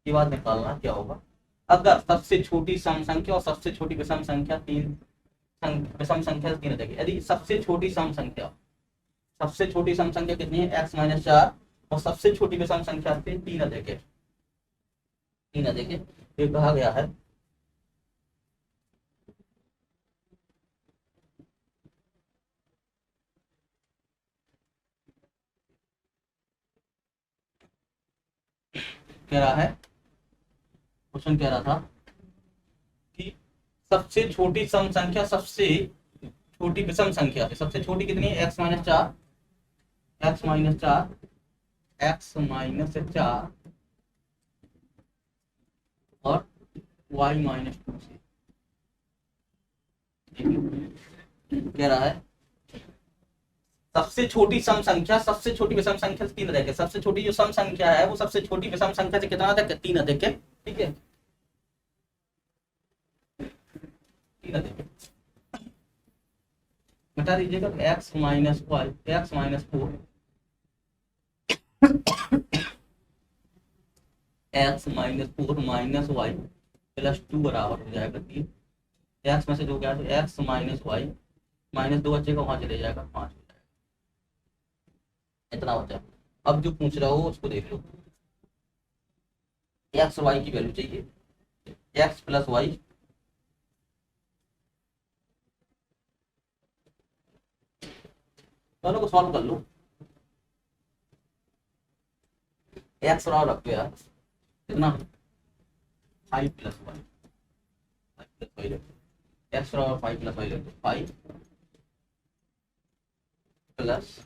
S1: ये बात निकालना क्या होगा? अगर सबसे छोटी सम संख्या और सबसे छोटी विषम संख्या तीन, विषम संख्या तीन रहेगी। यदि सबसे छोटी सम संख्या, सबसे छोटी सम संख्या कितनी है? एक्स माइनस चार, और सबसे छोटी विषम संख्या से तीन अधिक है, तीन अधिक है। ये कहा गया है कह रहा है, क्वेश्चन कह रहा था कि सबसे छोटी सम संख्या सबसे छोटी विषम संख्या से, सबसे छोटी कितनी है? एक्स माइनस चार, एक्स माइनस चार, एक्स माइनस चार और वाई माइनस टू से। कह रहा है सबसे छोटी सम संख्या सबसे छोटी विषम संख्या से 3 अधिक है। सबसे छोटी जो सम संख्या है वो सबसे छोटी विषम संख्या से कितना अधिक है? 3 अधिक है। ठीक है, 3 अधिक है। बता दीजिएगा x minus y x minus 4 x minus 4 minus y plus 2 बराबर हो जाएगा 3। एक्स में से जो क्या है एक्स माइनस वाई माइनस 2 बचेगा, वहां चले जाएगा 5 हो जाएगा, इतना बचा। अब जो पूछ रहा हो उसको देख लो। एक्स वाई की वैल्यू चाहिए, एक्स प्लस वाई दोनों को सॉल्व कर लो। एक्स बराबर रख दो यार, कितना 5 प्लस वाई, 5 प्लस वाई रख दो। एक्स बराबर 5 प्लस वाई रख दो, 5 प्लस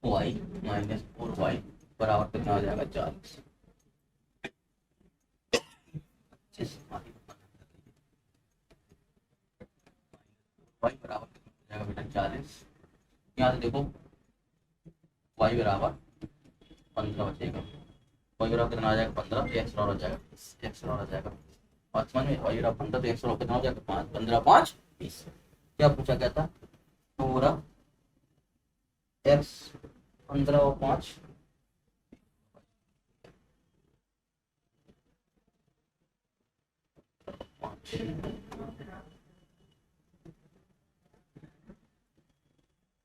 S1: वाई माइनस 4 वाई बराबर कितना आ जाएगा 40। वाई बराबर कितना हो जाएगा बेटा 40। यहाँ से देखो वाई बराबर 15 बचेगा, वाई बराबर कितना आ जाएगा 15, एक्स बराबर हो जाएगा एक्स बराबर हो जाएगा 5 समझ में। वाई बराबर 15 तो एक्स बराबर कितना हो जाएगा 5, 15 5 20। क्या पूछा गया था? पूरा एक्स 15 और 5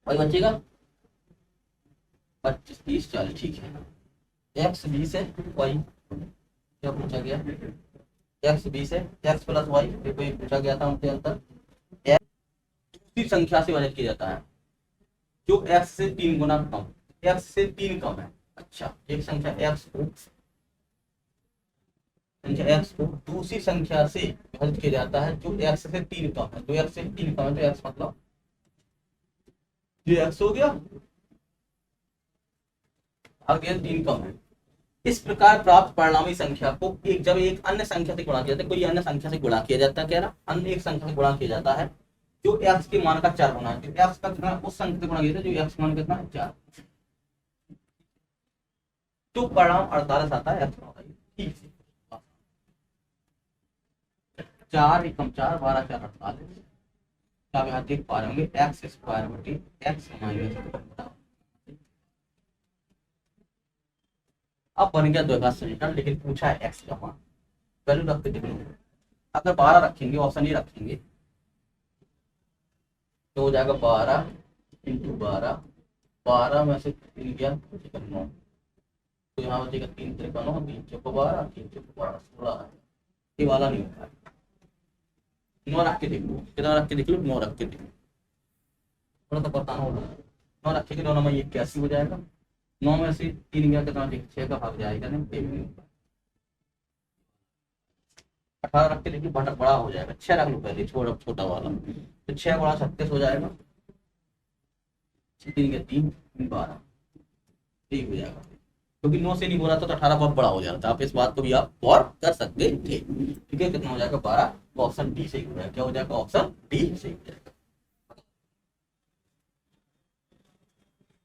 S1: वही बचेगा 25 30 40। ठीक है, एक्स 20 है वाई क्या पूछा गया? एक्स 20 है, एक्स प्लस वाई देखो ये पूछा गया था उनके अंदर। दूसरी संख्या से विभाजित किया जाता है जो एक्स से 3 गुना कम, एक्स से 3 कम है। अच्छा, एक संख्या एक्स को दूसरी संख्या से विभाजित किया जाता है जो एक्स से 3 कम है। जो एक्स से 3 कम है तो एक्स मतलब ये एक्स हो गया, आगे 3 कम है। इस प्रकार प्राप्त परिणामी संख्या को जब एक अन्य संख्या से गुणा किया जाता है, कोई अन्य संख्या से गुणा किया जाता है, कह रहा अन्य एक संख्या से गुणा किया जाता है जो एक्स के मान का 4 गुना है। जो एक्स का कितना उस संख्या से गुणा किया जाता है जो एक्स मान कितना है 4, तो परिणाम 48 आता है। एक्स बताइए ठीक से 4 एकम 4 12 4 48। आप यहाँ देख पा रहे होंगे एक्स स्क्वायर बटे एक्स माइनस। अब बन गया द्विघात समीकरण, लेकिन पूछा है एक्स का मान, वैल्यू रख के देख लो। अगर 12 रखेंगे, ऑप्शन ये रखेंगे तो हो जाएगा 12 इंटू 12, 12 में से 3 गया 9, तो यहाँ बचेगा 3 3 9, 3 चौको 12, 3 चौको 12 16। ये वाला नहीं होता, 9 रख के देख लो, कितना रख के देख लो, 9 रख के देख लो, थोड़ा सा बताना होगा। 9 रखेंगे 9 में ये 81 हो जाएगा, 9 में से 3 गया कितना 6 का भाग जाएगा नहीं, 18 रख के देखिए बड़ा हो जाएगा। 6 रख लो पहले, छोटा वाला तो 6 गुणा 36 हो जाएगा, 3 के 3 12 ठीक हो जाएगा। क्योंकि 9 से नहीं हो रहा था तो 18 बहुत बड़ा हो जाता, आप इस बात को भी आप गौर कर सकते थे। ठीक है, कितना हो जाएगा 12, ऑप्शन डी सही हो जाएगा। क्या हो जाएगा? ऑप्शन डी सही हो जाएगा।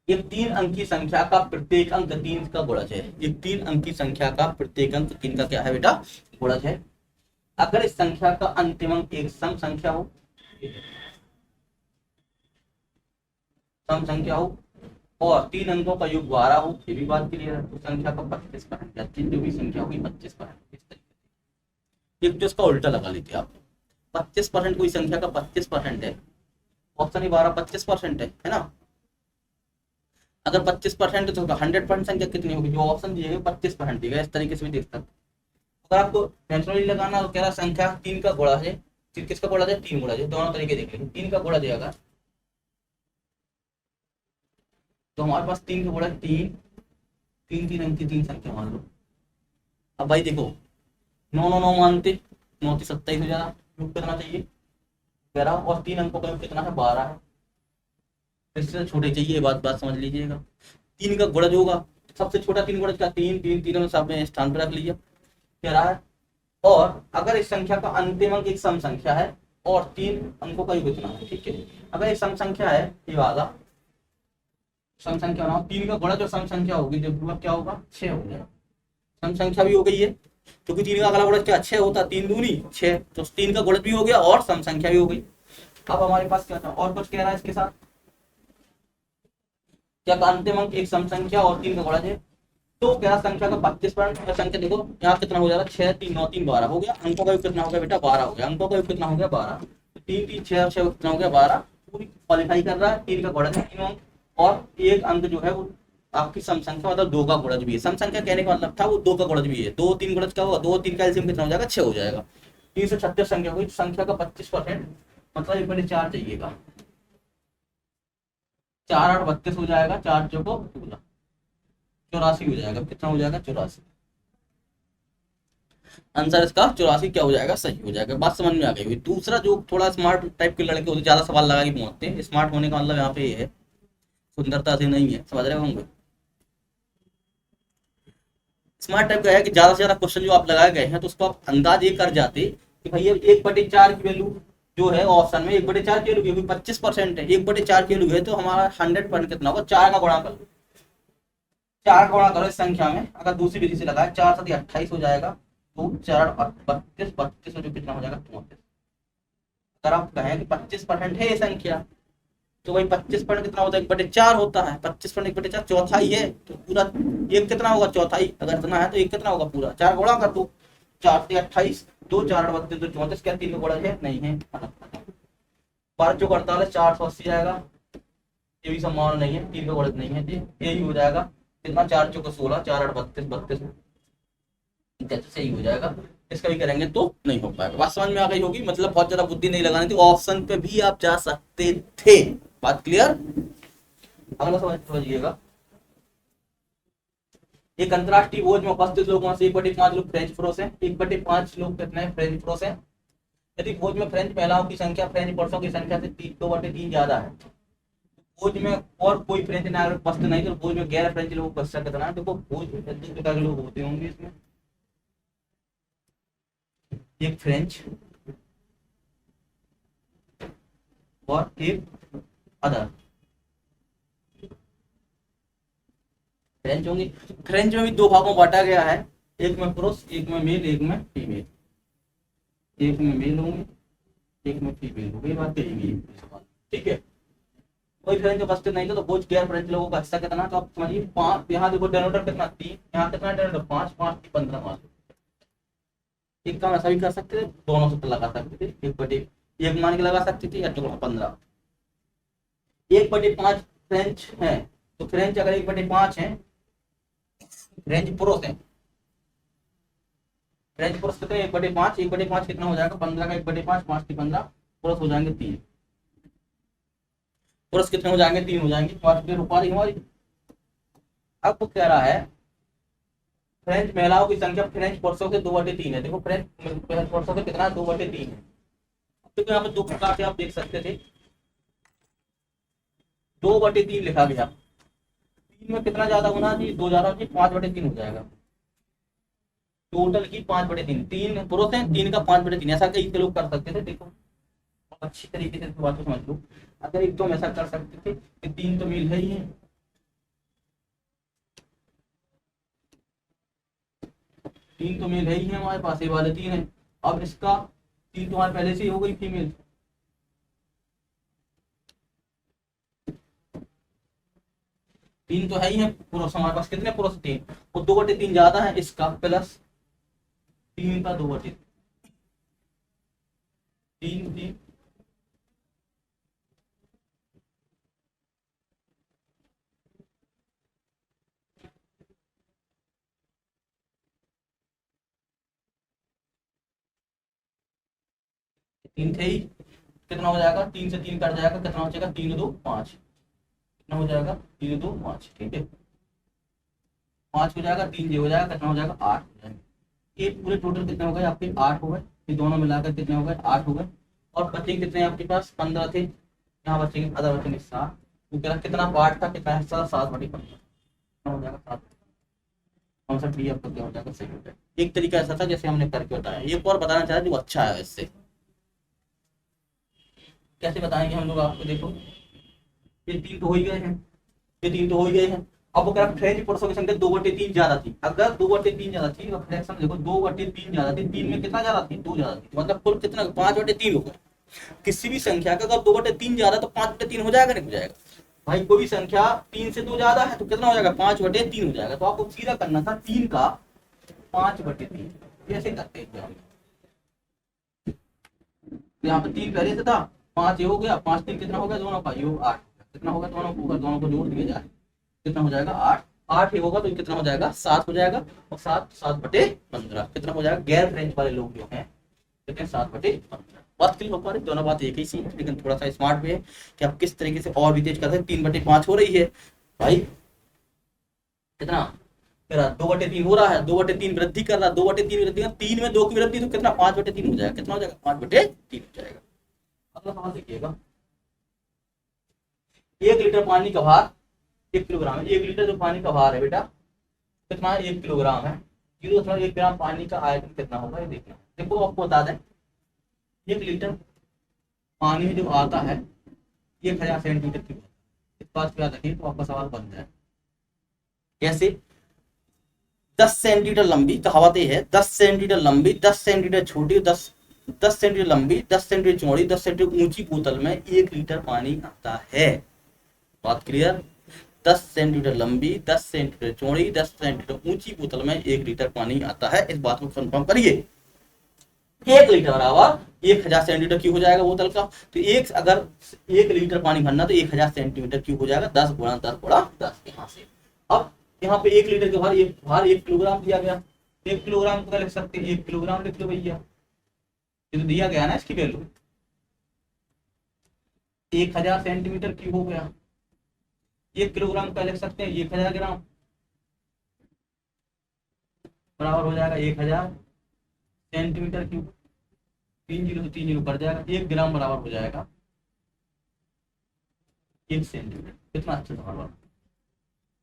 S1: एक 3 अंकी संख्या का प्रत्येक अंक 3 का गुणज है। एक 3 अंकी संख्या का प्रत्येक अंक 3 का क्या है बेटा? गुणज है। अगर इस संख्या का अंतिम अंक एक सम संख्या हो, सम संख्या हो और 3 अंकों का योग 12 हो, ये भी बात क्लियर है, तो संख्या का 25% जो भी संख्या होगी 25%। इस तरीके एक तो इसका उल्टा लगा लेते आप, 25% कोई संख्या का 25% है, ऑप्शन 12 25% है ना। अगर 25% है तो 100% संख्या कितनी होगी? जो ऑप्शन दिए 25% दिएगा। इस तरीके से भी देख सकते। अगर आपको नेचुरली लगाना तो कह रहा संख्या 3 का गुणा है, किसका गुणा है? 3 गुणा है। दोनों तरीके देख लेंगे। 3 का गुणा देगा तो हमारे पास 3 का गुणा 3 3 3 अंक की 3 संख्या मान लो। अब भाई देखो 9 9 9 मानते 9 की 27 हो जाएगा, योग कितना चाहिए 11 और 3 अंकों का योग कितना है 12 है, इससे छोटे चाहिए, बात समझ लीजिएगा। 3 का गुणज होगा, सबसे छोटा 3 गुणज का 3 3 3 में सब में स्थान पर रख लीजिए। क्या रहा है और अगर इस संख्या का अंतिम अंक एक सम संख्या है और 3 अंकों का योग इतना है, ठीक है। अगर एक सम संख्या है ये वाला सम संख्या बनाओ, 3 का गुणा जो सम संख्या होगी देखो क्या होगा 6 हो गया, सम संख्या भी हो गई है क्योंकि 3 का अगला गुणज क्या 6 होता, 3 दूनी 6, तो 3 का गुणज भी हो गया और सम संख्या भी हो गई। अब हमारे पास क्या था और कुछ कह रहा है इसके साथ, क्या का अंतिम अंक एक सम संख्या और 3 का गुणज है, तो क्या संख्या का 25% संख्या देखो यहाँ कितना हो जाएगा 6 3 9 3 12 हो गया, अंकों का योग कितना हो गया बेटा 12 हो गया, अंकों का योग कितना हो गया 12, 3 3 6 6 कितना हो गया 12, पूरी क्वालिफाई कर रहा है, 3 का गुणज है 3 अंक और एक अंक जो है वो आपकी सम संख्या मतलब 2 का गुणज भी है, सम संख्या कहने का मतलब था वो 2 का गुणज भी है, 2 3 गुणज का होगा 2 3 का एलसीएम कितना हो जाएगा 6 हो जाएगा, 336 संख्या हुई, संख्या का 25% मतलब 1/4 चाहिएगा, 4 8 32 हो जाएगा, 4 चौको 84 हो जाएगा, कितना हो जाएगा 84, आंसर इसका 84 क्या हो जाएगा सही हो जाएगा। बात समझ में आ गई हुई। दूसरा जो थोड़ा स्मार्ट टाइप के लड़के होते ज्यादा सवाल लगा के पहुंचते हैं, स्मार्ट होने का मतलब यहाँ पे ये है सुंदरता से नहीं है, समझ रहे होंगे। स्मार्ट टाइप का है कि ज्यादा से ज्यादा क्वेश्चन जो आप लगाए गए हैं तो उसको आप अंदाज ये कर जाते कि भैया 1/4 की वैल्यू जो है ऑप्शन में 1/4 की वैल्यू 25% है, 1/4 की वैल्यू है तो हमारा 100% कितना होगा 4 का गुणा कर लो, 4 का गुणा करो इस संख्या में, अगर दूसरी विधि से लगाए 4 7 28 हो जाएगा, तो 4 32 32 जो कितना हो जाएगा 34। अगर आप कहें कि 25% है ये संख्या तो वही 25% कितना होता है 1/4 होता है, 25% 1/4 चौथाई है, तो पूरा एक कितना होगा चौथाई, अगर इतना है तो एक कितना होगा पूरा, 4 गुणा कर दो, 4 से 28 2 4 8 32 2 34, क्या 3 का गुणा है नहीं है, 12 चौक 48 480 जाएगा, ये भी संभावना नहीं है, 3 का गुणा नहीं है, यही हो जाएगा कितना 4 चौक 16 4 8 32 32 सही हो जाएगा, इसका भी करेंगे तो नहीं हो पाएगा। बात समझ में आ गई होगी, मतलब बहुत ज्यादा बुद्धि नहीं लगानी थी, ऑप्शन पे भी आप जा सकते थे, बात क्लियर। अगला समझिएगा, एक अंतरराष्ट्रीय भोज में उपस्थित लोगों से 1/5 लोग फ्रेंच फ्रोस हैं, 1/5 लोग कितने फ्रेंच फ्रोस हैं, यदि भोज में फ्रेंच महिलाओं की संख्या फ्रेंच पुरुषों की संख्या से 2/3 ज्यादा है, भोज में और कोई फ्रेंच नागरिक उपस्थित नहीं तो भोज में गैर फ्रेंच लोग उपस्थित कितना है, देखो भोज में 2 प्रकार के लोग होते होंगे इसमें, एक फ्रेंच और एक अदर फ्रेंच होंगे। फ्रेंच में भी 2 भागों में बांटा गया है, एक में पुरुष एक में मेल एक में फीमेल, एक में मेल होंगे एक में फीमेल होंगे, बात कही ठीक है। कोई फ्रेंच उपस्थित नहीं था तो भोज गैर फ्रेंच लोगों का हिस्सा कितना, तो आप समझिए 5, यहाँ देखो डेनोटर कितना 3, यहाँ कितना डेनोटर 5 5 15 5, एक काम ऐसा भी कर सकते थे दोनों सूत्र लगा सकते थे, 1/1 मान के लगा सकते थे या तो 15, 1/5 फ्रेंच है तो फ्रेंच अगर 1/5 है, फ्रेंच पुरुष है, फ्रेंच पुरुष कितने 1/5 1/5 कितना हो जाएगा 15 का 1/5 5 की 15, पुरुष हो जाएंगे 3, पुरुष कितने हो जाएंगे 3 हो जाएंगे, रुपा हमारी। अब वो कह रहा है फ्रेंच महिलाओं की संख्या फ्रेंच पुरुषों से 2/3 है, देखो फ्रेंच पुरुषों से कितना 2/3 है, तो यहाँ पे 2 प्रकार से आप देख सकते थे, 2/3 लिखा गया, 3 में कितना ज्यादा होना चाहिए 2 ज्यादा चाहिए 5/3 हो जाएगा, टोटल की 5/3, 3 पुरुष है 3 का 5/3, ऐसा कई लोग कर सकते थे, देखो अच्छी तरीके से बात को समझ लो, अगर एक तो हम ऐसा कर सकते थे कि 3 तो मेल है ही है, 3 तो मेल है ही है हमारे पास, ये वाले 3 है, अब इसका 3 तो हमारे पहले से ही हो गई फीमेल, तीन तो है ही है पुरुष हमारे पास, कितने पुरुष 3 और 2/3 ज्यादा है इसका, प्लस 3 का 2/3 3 3 3 थे ही, कितना हो जाएगा 3 से 3 कट जाएगा, कितना हो जाएगा 3 2 5, कितना हो जाएगा 3 2 5, ठीक है 5 हो जाएगा, 3 हो जाएगा, कितना हो जाएगा 8 हो जाएगा, ये पूरे टोटल कितने हो गए आपके 8 हो गए, ये दोनों मिलाकर कितने हो गए 8 हो गए, और बचे कितने आपके पास 15 थे, यहाँ बचेंगे आधा बचेंगे 7, तो कितना पार्ट था कितना हिस्सा 7/15 हो जाएगा 7, कॉन्सेप्ट भी आपको क्या हो जाएगा, सही हो जाएगा। एक तरीका ऐसा था जैसे हमने करके बताया, एक और बताना चाहा जो अच्छा है इससे। कैसे बताएंगे हम लोग आपको, देखो ये तीन तो हो ही गए हैं, ये तीन तो हो ही गए हैं। अब वो कह रहा फ्रेंच पुरुषों की संख्या 2/3 ज्यादा थी। अगर 2/3 ज्यादा थी तो फ्रैक्शन देखो 2/3 ज्यादा थी, 3 में कितना ज्यादा थी, 2 ज्यादा थी, मतलब कुल कितना 5/3 हो गया। किसी भी संख्या का अगर 2/3 ज्यादा तो 5/3 हो जाएगा, नहीं हो जाएगा भाई। कोई भी संख्या 3 से 2 ज्यादा है तो कितना हो जाएगा, 5/3 हो जाएगा। तो आपको सीधा करना था 3 का 5/3, कैसे करते हैं। तो यहाँ पे 3 पहले से था, 5 ये हो गया, 5 3 कितना हो गया, दोनों का योग 8, कितना होगा दोनों को, दोनों को जोड़ दिया जाए कितना हो जाएगा 8, 8 ये होगा तो कितना हो जाएगा 7 हो जाएगा, और 7/15 कितना हो जाएगा। गैर फ्रेंच वाले लोग जो हैं कितने 7/15। बात क्लियर हो पा रही, दोनों बात एक ही सी है, लेकिन थोड़ा सा स्मार्ट भी है कि आप किस तरीके से और भी तेज करते हैं। 3/5 हो रही है भाई, कितना मेरा 2/3 हो रहा है, 2/3 वृद्धि कर रहा है, 2/3 वृद्धि कर 3 में 2 की वृद्धि तो कितना 5/3 हो जाएगा, कितना हो जाएगा 5/3 हो जाएगा। अगला सवाल देखिएगा, 1 लीटर पानी का भार 1 किलोग्राम है। 1 लीटर जो पानी का भार है बेटा कितना है, 1 किलोग्राम है। 0.1 ग्राम पानी का आयतन कितना होगा ये देखना। देखो आपको बता दें 1 लीटर पानी जो आता है 1000 सेंटीमीटर की, इस बात को याद रखिए तो आपका सवाल बन जाए। कैसे, 10 सेंटीमीटर लंबी, कहावत ये है 10 सेंटीमीटर लंबी, 10 सेंटीमीटर छोटी, 10 सेंटीमीटर लंबी, 10 सेंटीमीटर चौड़ी, 10 सेंटीमीटर ऊंची बोतल में 1 लीटर पानी आता है। बात क्लियर, 10 सेंटीमीटर लंबी, 10 सेंटीमीटर चौड़ी, 10 सेंटीमीटर ऊंची बोतल में 1 लीटर पानी आता है। इस बात को कंफर्म करिए। 1 लीटर बराबर 1000 सेंटीमीटर क्यूब हो जाएगा बोतल का। तो एक अगर 1 लीटर पानी भरना तो 1000 सेंटीमीटर क्यूब हो जाएगा, 10 गुणा 10 गुणा 10 यहाँ से। अब यहाँ पे 1 लीटर के भार 1 किलोग्राम दिया गया, 1 किलोग्राम को लिख सकते हैं, 1 किलोग्राम लिख लो भैया, ये तो दिया गया ना इसकी वैल्यू। 1000 सेंटीमीटर क्यूब हो गया, 1 किलोग्राम का लिख सकते हैं 1000 ग्राम, बराबर हो जाएगा 1000 सेंटीमीटर क्यूब। 3 जीरो से 3 जीरो कट जाएगा, 1 ग्राम बराबर हो जाएगा 1 सेंटीमीटर। कितना अच्छा सवाल,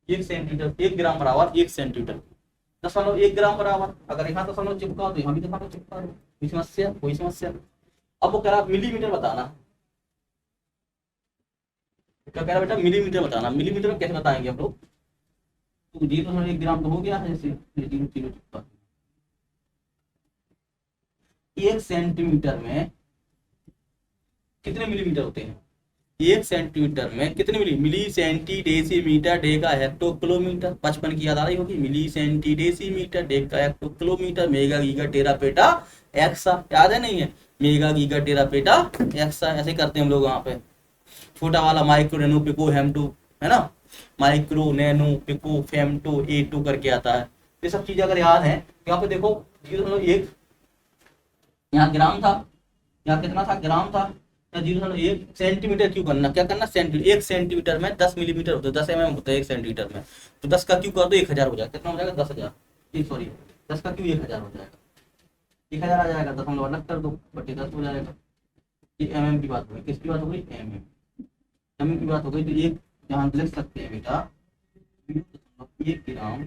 S1: 1 सेंटीमीटर, 1 ग्राम बराबर 1 सेंटीमीटर, 0.1 ग्राम बराबर। अगर यहाँ 0 चिपका तो यहाँ भी 0 चिपका दो, कोई समस्या, कोई समस्या। अब वो कह रहा मिलीमीटर बताना, क्या कह रहा बेटा मिलीमीटर बताना। मिलीमीटर में कैसे बताएंगे हम लोग, तो 0.1 ग्राम तो हो गया है, जैसे 0 0 चिपका, 1 सेंटीमीटर में कितने मिलीमीटर होते हैं, 1 सेंटीमीटर में कितने milli centi decimetre, deca hecto kilometre, 55 की याद आ रही होगी। Milli centi decimetre, deca hecto kilometre, mega giga tera peta exa, याद है नहीं है, mega giga tera peta exa, ऐसे करते हैं हम लोग। वहां पे छोटा वाला माइक्रो नैनो पिको हेमटो है ना, micro nano pico femto A2 करके आता है। ये सब चीजें अगर याद है, यहाँ पे देखो 0.1 यहाँ ग्राम था, यहाँ कितना था ग्राम था, या 0.1 सेंटीमीटर क्यों करना, क्या करना सेंटीमीटर, 1 सेंटीमीटर में 10 मिलीमीटर होता है, 10 mm होता है 1 सेंटीमीटर में, तो 10 का क्यों कर दो 1000 हो जाएगा, कितना हो जाएगा 10,000, सॉरी 10 का क्यों 1000 हो जाएगा, 1000 आ जाएगा, 10 अलग कर दो बटे 10 हो जाएगा। ये mm की बात होगी, किसकी बात हो गई mm की बात हो गई। तो एक यहाँ लिख सकते हैं बेटा 1 ग्राम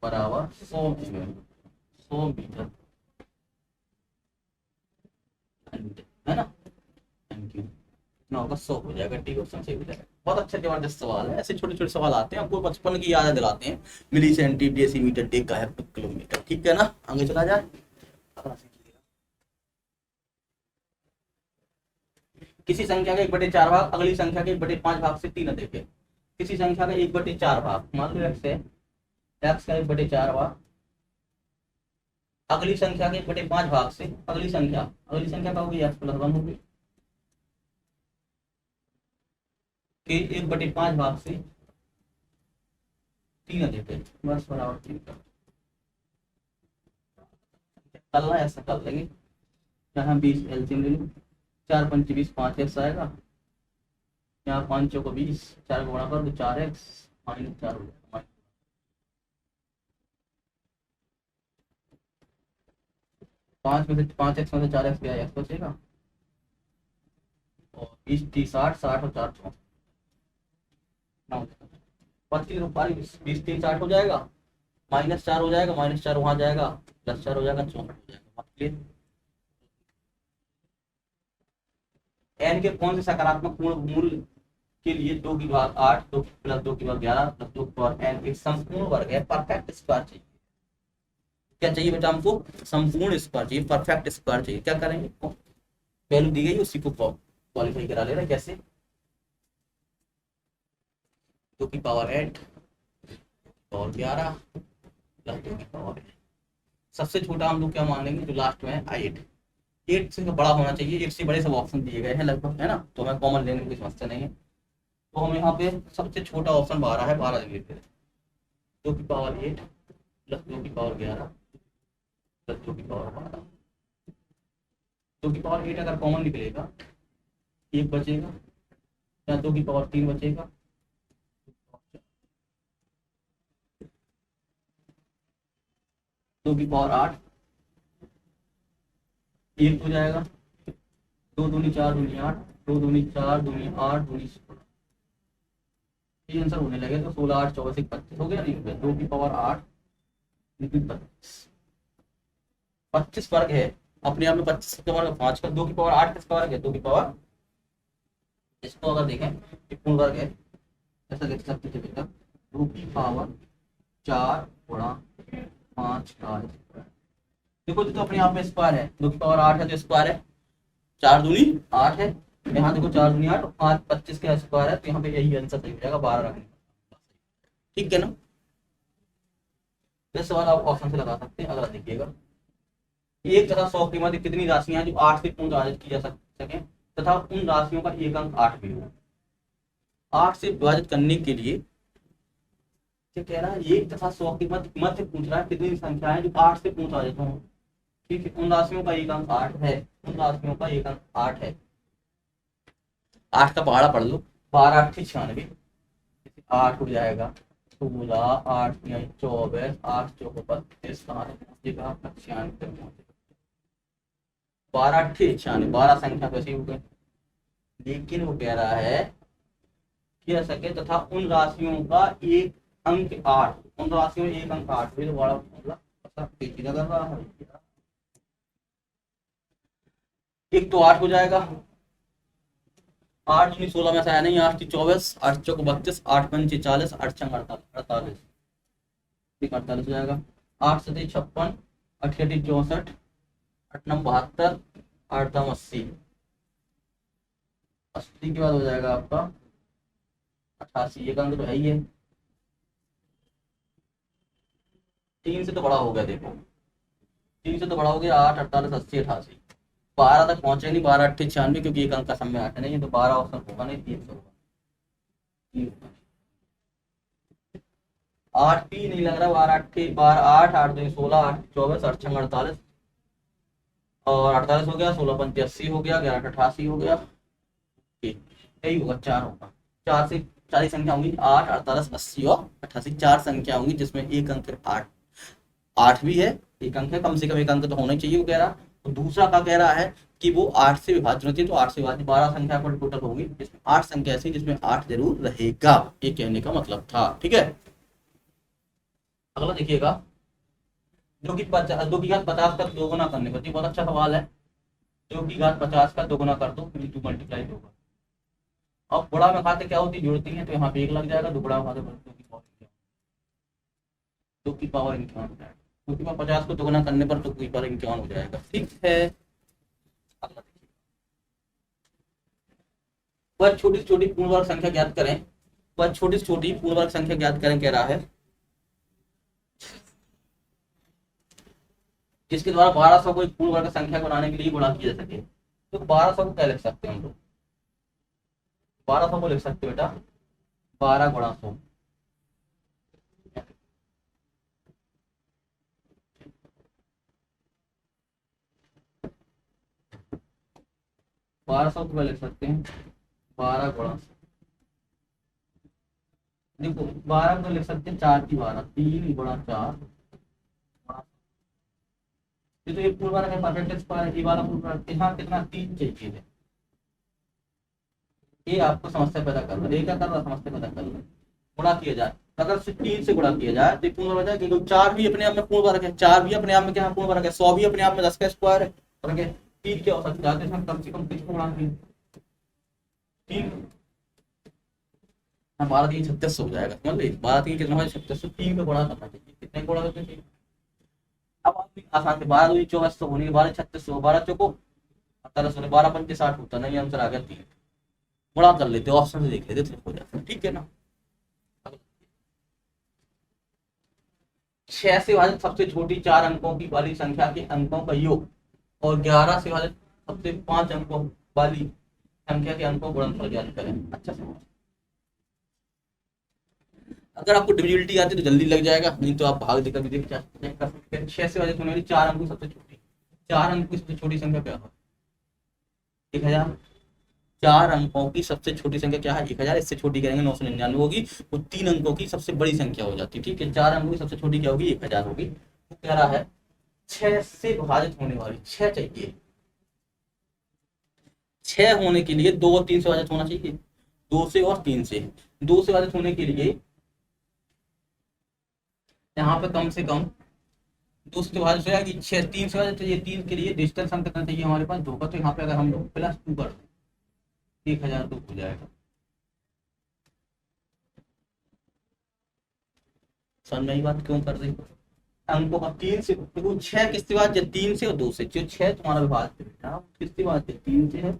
S1: बराबर 100 मीटर है ना, थैंक यू। ना होगा 100 हो जाएगा, ठीक ऑप्शन सही हो जाएगा। बहुत अच्छा जबरदस्त सवाल है, ऐसे छोटे छोटे सवाल आते हैं आपको बचपन की याद दिलाते हैं। मिली centi decimetre deca hecto kilometre, ठीक है ना, आगे चला जाए। किसी संख्या का 1/4 भाग अगली संख्या के 1/5 भाग से 3 अधिक है। किसी संख्या का 1/4 भाग, मान लो x है, x का 1/4 भाग अगली संख्या के 1/5 भाग से, अगली संख्या क्या होगी x + 1 होगी, के 1/5 भाग से 3 अधिक है, बस बराबर 3 का करना ऐसा कर लेंगे। यहाँ 20 एलसीएम ले लो, 4 5 20 5x आएगा, यहाँ 5 चौको 20, 4 गुणा कर दो 4x -4 हो जाएगा, 5 में से 5x में से 4x गया, x बचेगा, और 20 30 60 60 और 4 64 25 और 20 3 60 हो जाएगा, -4 हो जाएगा, -4 वहां जाएगा, +4 हो जाएगा, 64 हो जाएगा। क्लियर। एन के कौन से सकारात्मक पूर्ण मूल्य के लिए 2 की घात 8 2 प्लस 2 की घात 11 प्लस 2 की पावर एन एक संपूर्ण वर्ग है, परफेक्ट स्क्वायर चाहिए। क्या चाहिए बेटा हमको? संपूर्ण स्क्वायर चाहिए, परफेक्ट स्क्वायर चाहिए। क्या करेंगे? वैल्यू दी गई उसी को क्वालिफाई करा ले रहा है। कैसे? 2 की पावर 8 पावर 11 प्लस 2 की पावर 8। सबसे छोटा हम लोग क्या मान लेंगे? जो लास्ट में है 8। 8 से बड़ा होना चाहिए, 8 से बड़े सब ऑप्शन दिए गए हैं लगभग, है ना, तो हमें कॉमन लेने की कोई समस्या नहीं है। तो हम यहाँ पे सबसे छोटा ऑप्शन 12 है, 12 ले लेते हैं। 2 की पावर 8 प्लस 2 की पावर 11 प्लस 2 की पावर 12। 2 की पावर 8 अगर कॉमन निकलेगा 1 बचेगा, या 2 की पावर 3 बचेगा, 2 की पावर 8 1 हो जाएगा, 2 दूनी 4 दूनी 8, 2 दूनी 4 दूनी 8 दूनी 16। ये आंसर होने लगे तो 16 8 24 25 हो गया, नहीं हो गया? 2 की पावर 8 लेकिन 25 वर्ग है अपने आप में। 25 का वर्ग 5 का, 2 की पावर 8 किसका वर्ग है? 2 की पावर, इसको अगर देखें कि पूर्ण वर्ग है, ऐसा लिख सकते थे बेटा 2 की पावर 4 गुणा 5 का स्क्वायर। देखो तो अपने आप में स्क्वायर है, 2 की पावर 8 है तो स्क्वायर है, 4 दूनी 8 है, यहाँ देखो 4 दूनी 8 और 5 25 का स्क्वायर है, तो यहाँ पे यही आंसर सही हो जाएगा, 12 रखने। ठीक है ना? ये सवाल आप ऑप्शन से लगा सकते हैं। अगला देखिएगा, एक तथा 100 की मध्य कितनी राशियां हैं जो 8 से पूर्ण विभाजित की जा सके तथा उन राशियों का एक अंक 8 भी हो। 8 से विभाजित करने के लिए क्या कह रहा है? 1 तथा 100 की मध्य पूछ रहा है कितनी संख्याएं जो 8 से पूर्ण विभाजित हों। ठीक है, उन राशियों का एक अंक 8 है, उन राशियों का एक अंक 8 है। 8 का पहाड़ा पढ़ लो, 12 8 96, 8 हो जाएगा 16 8 24 8 चौको 32 कहाँ से पहुंचेगा? 96 पहुंचेगा। 12 8 96, 12 संख्या कैसी हो गई? लेकिन वो कह रहा है कि सके तथा उन राशियों का एक अंक 8, उन राशियों में एक अंक 8 भी तो बड़ा मतलब पेचीदा कर रहा है। एक तो 8 हो जाएगा, 8 दूनी 16 में से आया नहीं, 8 की 24 8 चौको 32 8 पंचे 40 8 छंग 48 48 हो जाएगा। 8 सती 56 8 अठी 64 8 9 72 8 दम 80, 80 के बाद हो जाएगा आपका 88। एक अंक तो है ही है, 3 से तो बड़ा हो गया। देखो 3 से तो बड़ा हो गया, 8 48 80 88, 12 तक पहुंचे नहीं, 12 8 96 क्योंकि एक अंक का समय 8 नहीं है, तो 12 ऑप्शन होगा नहीं, 3 होगा। 8 पी नहीं लग रहा, 12 8 12 8 8 2 16 8 24 8 6 48 और 48 हो गया, 16 पंचे 80 हो गया, 11 88 हो गया। यही होगा, 4 होगा। 4 से 4 संख्या होंगी, 8 48 80 और 88, 4 संख्या होंगी जिसमें एक अंक 8 8 भी है, एक अंक है, कम से कम एक अंक तो होना ही चाहिए वो कह रहा। तो दूसरा का कह रहा है कि वो 8 से विभाजित होती है, तो 8 से विभाजित 12 संख्या पर टोटल होगी जिसमें 8 संख्या ऐसी जिसमें 8 जरूर रहेगा, ये कहने का मतलब था। ठीक है, अगला देखिएगा, 2 की 50 का दोगुना करने पर, बहुत अच्छा सवाल है। 2 की घात 50 का दोगुना कर दो, टू मल्टीप्लाई होगा। अब गुणा में खाते क्या होती जुड़ती है, तो यहाँ पे 1 लग जाएगा, दुगुणा में खाते 2 की पावर 51 हो जाएगा, क्योंकि 50 को दोगुना करने पर 2 की पावर 51 हो जाएगा। ठीक है, अगला देखिए, वह छोटी से छोटी पूर्ण वर्ग संख्या ज्ञात करें, वह छोटी से छोटी पूर्ण वर्ग संख्या ज्ञात करें कह रहा है, जिसके द्वारा 1200 को एक पूर्ण वर्ग संख्या को बनाने के लिए गुणा किया जा सके। तो 1200 को क्या लिख सकते हैं हम लोग? 1200 को लिख सकते हो बेटा 12 गुणा 100। 1200 को लिख सकते हैं 12 गुणा 100। देखो 12 को लिख सकते हैं 4 की 12, 3 गुणा 4। ये तो एक पूर्ण वर्ग है, परफेक्ट स्क्वायर है, ये वाला पूर्ण वर्ग, यहाँ कितना 3 चाहिए। ये आपको समस्या पैदा कर रहा है, ये क्या कर रहा है? समस्या पैदा कर रहा है। गुणा किया जाए, अगर से 3 से गुणा किया जाए तो पूर्ण वर्ग है, क्योंकि 4 भी अपने आप में पूर्ण वर्ग है, 4 भी अपने आप में क्या है, पूर्ण वर्ग है, 100 भी अपने आप में 10 का स्क्वायर है, और क्या 3 क्या हो सकता है, इसमें कम से कम किसको गुणा करें, 3, 12 3 36 हो जाएगा, समझ लीजिए 12 3 कितना हो, 36, 3 का गुणा करना चाहिए, कितने गुणा करना चाहिए, अब आप आसान से 12 दूनी 24 तो होने 12 36 हो, 12 चौको 18 12 पंचे 60 होता, नहीं आंसर आ गया 3, गुणा कर लेते ऑप्शन से देख लेते हो जाता है, ठीक है ना। 6 से विभाजित सबसे छोटी 4 अंकों की वाली संख्या के अंकों का योग और 11 से विभाजित सबसे 5 अंकों वाली संख्या के अंकों गुणनफल ज्ञात करें। अच्छा समझ, अगर आपको डिविजिबिलिटी आती है तो जल्दी लग जाएगा, नहीं तो आप भाग देकर भी देख सकते हैं। 6 से विभाजित होने वाली 4 अंकों की सबसे छोटी, 4 अंकों की सबसे छोटी संख्या क्या है, 1000। 4 अंकों की सबसे छोटी संख्या क्या है, 1000, इससे छोटी करेंगे 999 होगी, वो 3 अंकों की सबसे बड़ी संख्या हो जाती है, ठीक है। 4 अंकों की सबसे छोटी क्या होगी, 1000 होगी। वो कह रहा है 6 से विभाजित होने वाली, 6 चाहिए, 6 होने के लिए 2 और 3 से विभाजित होना चाहिए, 2 से और 3 से, 2 से विभाजित होने के लिए यहाँ पे कम से कम 2 से विभाजित हो जाएगी, 6 3 से विभाजित चाहिए, 3 के लिए डिजिटल संख्या कितना चाहिए हमारे पास, 2 का, तो यहाँ पे अगर हम लोग +2 कर दें 1000 तो हो जाएगा, समझ में बात क्यों कर रही हो। अंकों का 3 से, देखो 6 किससे विभाज्य, 3 से और 2 से, जो 6 तुम्हारा विभाज्य बेटा किससे विभाज्य, 3 से है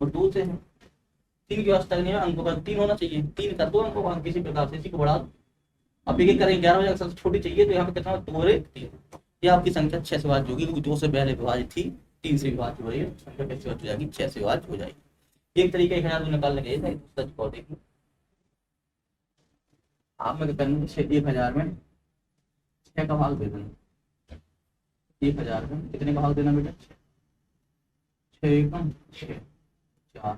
S1: और 2 से है, 3 की व्यवस्था नहीं है, अंकों का 3 होना चाहिए, 3 का 2 अंकों का किसी प्रकार से इसी को बढ़ा दो। अब एक एक करेंगे, 11 बजे सबसे छोटी चाहिए तो यहाँ पे कितना, 2 और 1 3, ये आपकी संख्या 6 से विभाज्य होगी, क्योंकि 2 से पहले विभाज्य थी, 3 से विभाज्य हो रही है, संख्या कैसे विभाज्य हो जाएगी, 6 से विभाज्य हो जाएगी। एक तरीका 1000 निकालने का था, दूसरा को देखिए आप, मैं करना 1000 में 6 का भाग दे देना, 1000 में कितने का भाग देना बेटा, 6 एकम 6 4,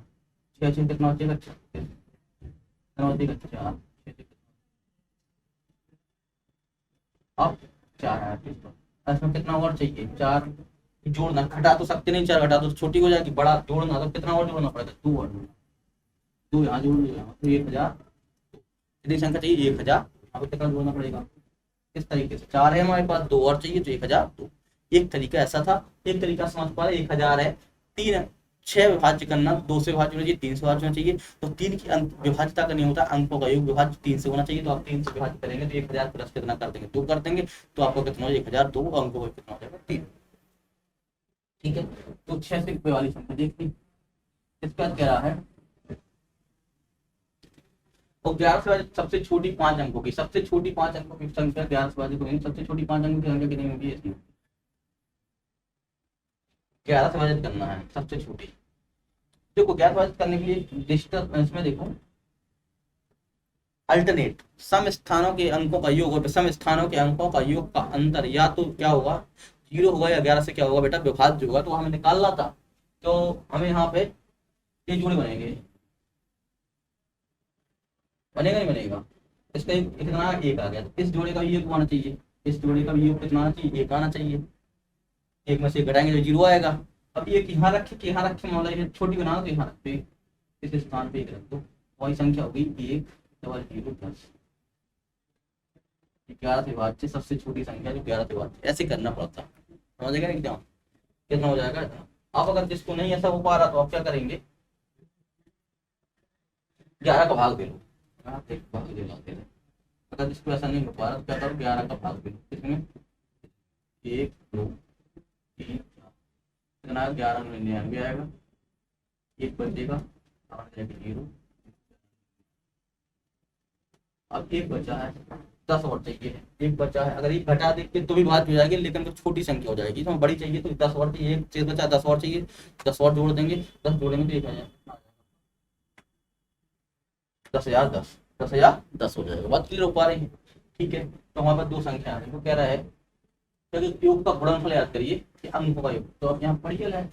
S1: 6 6 कितना बचेगा, कितना बचेगा 4, अब 4 है, इसमें कितना और चाहिए, 4 जोड़ना, घटा तो सकते नहीं, 4 घटा तो छोटी हो जाएगी, बड़ा जोड़ना तो कितना और जोड़ना पड़ेगा, 2 और 2 यहाँ जोड़ दिया तो 1000, कितनी संख्या चाहिए 1000, यहाँ पे कितना जोड़ना पड़ेगा, इस तरीके से 4 है हमारे पास, 2 और चाहिए तो 1000 2, एक तरीका ऐसा था। एक तरीका समझ पा रहे, 1000 है, 3 6 विभाज्य करना, 2 से विभाज्य होना चाहिए, 3 से विभाज्य होना चाहिए, तो 3 की विभाज्यता का नियम होता है अंकों का योग विभाज्य 3 से होना चाहिए, तो आप 3 से विभाज्य करेंगे तो 1000 प्लस कितना कर देंगे, 2 कर देंगे, तो आपको कितना हो जाएगा 1002, अंकों का कितना हो जाएगा 3, ठीक है। तो 6 से कोई वाली संख्या देख ली, इसके बाद कह रहा है और 11 से विभाजित सबसे छोटी 5 अंकों की, सबसे छोटी 5 अंकों की संख्या 11 से विभाजित होगी, सबसे छोटी 5 अंकों की संख्या कितनी होगी, ऐसी 11 से विभाजित करना है सबसे छोटी, देखो 11 से विभाजित करने के लिए डिजिटल इसमें देखो अल्टरनेट, सम स्थानों के अंकों का योग और विषम स्थानों के अंकों का योग का अंतर या तो क्या होगा 0 होगा या 11 से क्या होगा बेटा विभाज्य होगा, तो हमें निकालना था, तो हमें यहाँ पे ये जोड़े बनेंगे, बनेगा नहीं बनेगा, इसका इतना 1 आ गया, तो इस जोड़े का भी योग आना चाहिए, इस जोड़े का भी योग कितना आना चाहिए, 1 आना चाहिए, एक में से घटाएंगे तो 0 आएगा। अब एक यहाँ रखे कि यहाँ रखे, मान लीजिए छोटी बना तो यहाँ रख पे, इस स्थान पे 1 रख दो, वही संख्या होगी 1 डबल 0 प्लस 11 से विभाज्य सबसे छोटी संख्या जो 11 से विभाज्य, ऐसे करना पड़ता है, समझेगा नहीं क्या कितना हो जाएगा इतना। आप अगर जिसको नहीं ऐसा हो पा रहा तो आप क्या करेंगे, 11 का भाग दे लो, भाग दे लो, अगर जिसको ऐसा नहीं हो पा रहा तो क्या करो 11 का भाग दे लो, कितने 1 2 3 4, कितना 11 में 99 आएगा, 1 बचेगा 0, अब 1 बचा है, 10 और चाहिए, 1 बचा है, अगर 1 घटा देंगे तो भी बात हो जाएगी, लेकिन तो छोटी संख्या हो जाएगी, तो बड़ी चाहिए तो 10 और चाहिए, 1 चीज बचा 10 और चाहिए, 10 और जोड़ देंगे, 10 जोड़ेंगे तो 1000, 10,000 10, 10,000 10 हो जाएगा, बात क्लियर हो पा रही है, ठीक है। तो हमारे पास 2 संख्या है, वो कह रहा है तो योग का गुणनफल याद करिए कि अंकों का योग, तो अब यहाँ पढ़िए है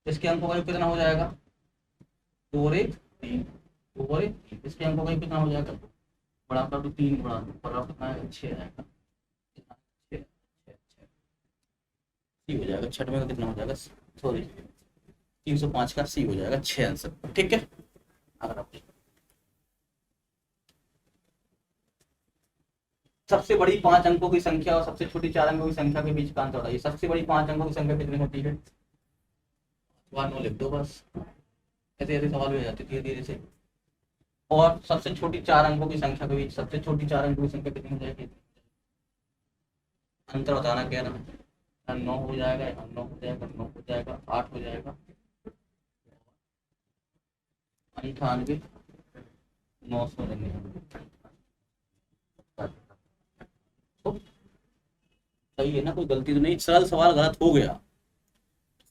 S1: इसके अंकों का योग कितना हो जाएगा 2 और 1 3, 2 और 1 3, इसके अंकों का योग कितना हो जाएगा, बड़ा कर दो 3 गुणा 2, बड़ा कितना आएगा 6 आएगा, 6 सी हो जाएगा, 6 में का कितना हो जाएगा, सॉरी 305 का सी हो जाएगा 6 आंसर, ठीक है। अगर आप सबसे बड़ी 5 अंकों की संख्या और सबसे छोटी 4 अंकों की संख्या के बीच का अंतर बताइए। सबसे बड़ी 5 अंकों की संख्या कितनी होती है? 9 लिख दो बस, ऐसे ऐसे सवाल हो जाते धीरे धीरे से। और सबसे छोटी 4 अंकों की संख्या के बीच सबसे छोटी 4 अंकों की संख्या कितनी हो जाएगी? अंतर बताना क्या ना, 9 हो जाएगा, 9 हो जाएगा, 9 हो जाएगा, 8 हो जाएगा, 98, 900 तो सही है ना, कोई गलती तो नहीं, सरल सवाल गलत हो गया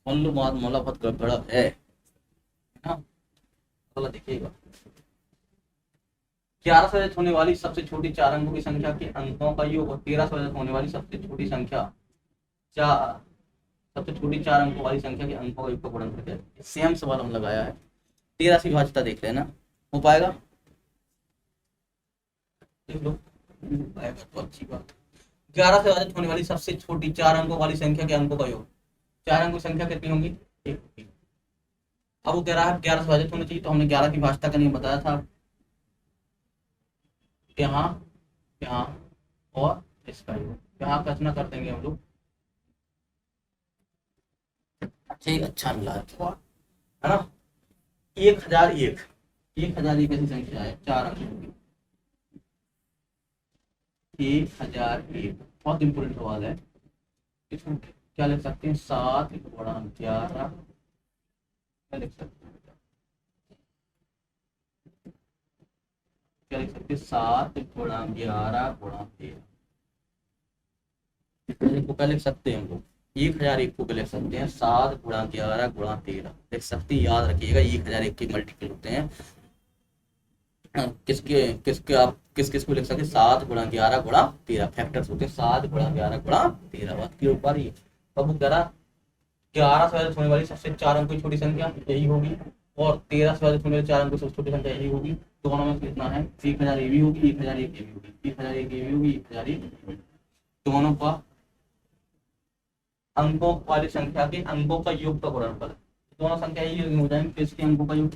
S1: मान लो, मामला बहुत गड़बड़ा है ना। गलत देखिएगा, 11 से विभाजित होने वाली सबसे छोटी 4 अंकों की संख्या के अंकों का योग और 13 से विभाजित होने वाली सबसे छोटी संख्या सबसे छोटी 4 अंकों वाली संख्या के अंकों का योग का गुणनफल क्या है? सेम सवाल हम लगाया है, 13 से विभाजित देख लेना, हो पाएगा? देख लो, पाएगा तो अच्छी बात। 11 से विभाजित होने वाली सबसे छोटी 4 अंकों वाली संख्या के अंकों का योग, 4 अंकों की संख्या कितनी होंगी? 1 होगी। अब वो कह रहा है 11 से विभाजित होनी चाहिए, तो हमने 11 की भाजता का नियम बताया था, यहाँ यहाँ और इसका यहाँ कचना कर देंगे हम लोग। अच्छा मिला है ना। 1001 1001 ऐसी संख्या है 4 अंक की। 1001 बहुत इंपोर्टेंट सवाल है, इसमें क्या लिख सकते हैं? 7 गुणा 11, क्या लिख सकते हैं? क्या लिख सकते हैं? 7 गुणा 11 गुणा 13 को क्या लिख सकते हैं हम लोग? 1001 को लिख सकते हैं 7 गुणा 11 गुणा 13 लिख सकते हैं। याद रखिएगा 1001 के मल्टीपल होते हैं, किसके किसके आप किस किस को लिख सकते हैं? 7 गुणा 11 गुणा 13 फैक्टर्स होते हैं, 7 गुणा 11 गुणा 13। बात क्लियर हो पा रही है? अब 11 से विभाजित होने वाली सबसे 4 अंकों की छोटी संख्या यही होगी, और 13 से विभाजित होने वाली 4 अंकों की सबसे छोटी संख्या यही होगी। दोनों में कितना है? 1000 ये भी होगी, 1001 ये भी होगी, 1001 ये भी होगी, 1001 दोनों का अंकों वाली संख्या के अंकों का योग का गुणनफल। दोनों संख्या यही हो जाएंगे, किसके अंकों का योग?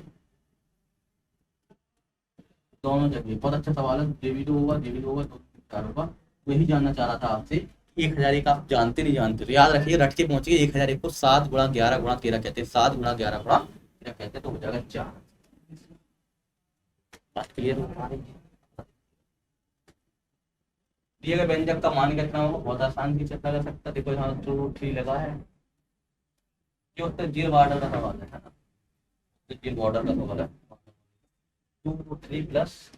S1: दोनों जगह। बहुत अच्छा सवाल है, ये भी तो होगा, ये भी तो होगा, 4 होगा। वही जानना चाह रहा था आपसे। 1001 आप जानते नहीं जानते तो याद रखिए, रट के पहुंचिए। 1001 को 7 गुणा 11 गुणा 13 कहते हैं, 7 गुणा 11 गुणा 13 कहते हैं, तो हो जाएगा 4। बात क्लियर हो पा रही है? दिए गए व्यंजक का मान कितना होगा? बहुत आसान से चेक कर सकता है। देखो यहाँ 2 3 लगा है, जो जीरो बॉर्डर का सवाल है ना, तो जीरो बॉर्डर का सवाल है। 2 3 प्लस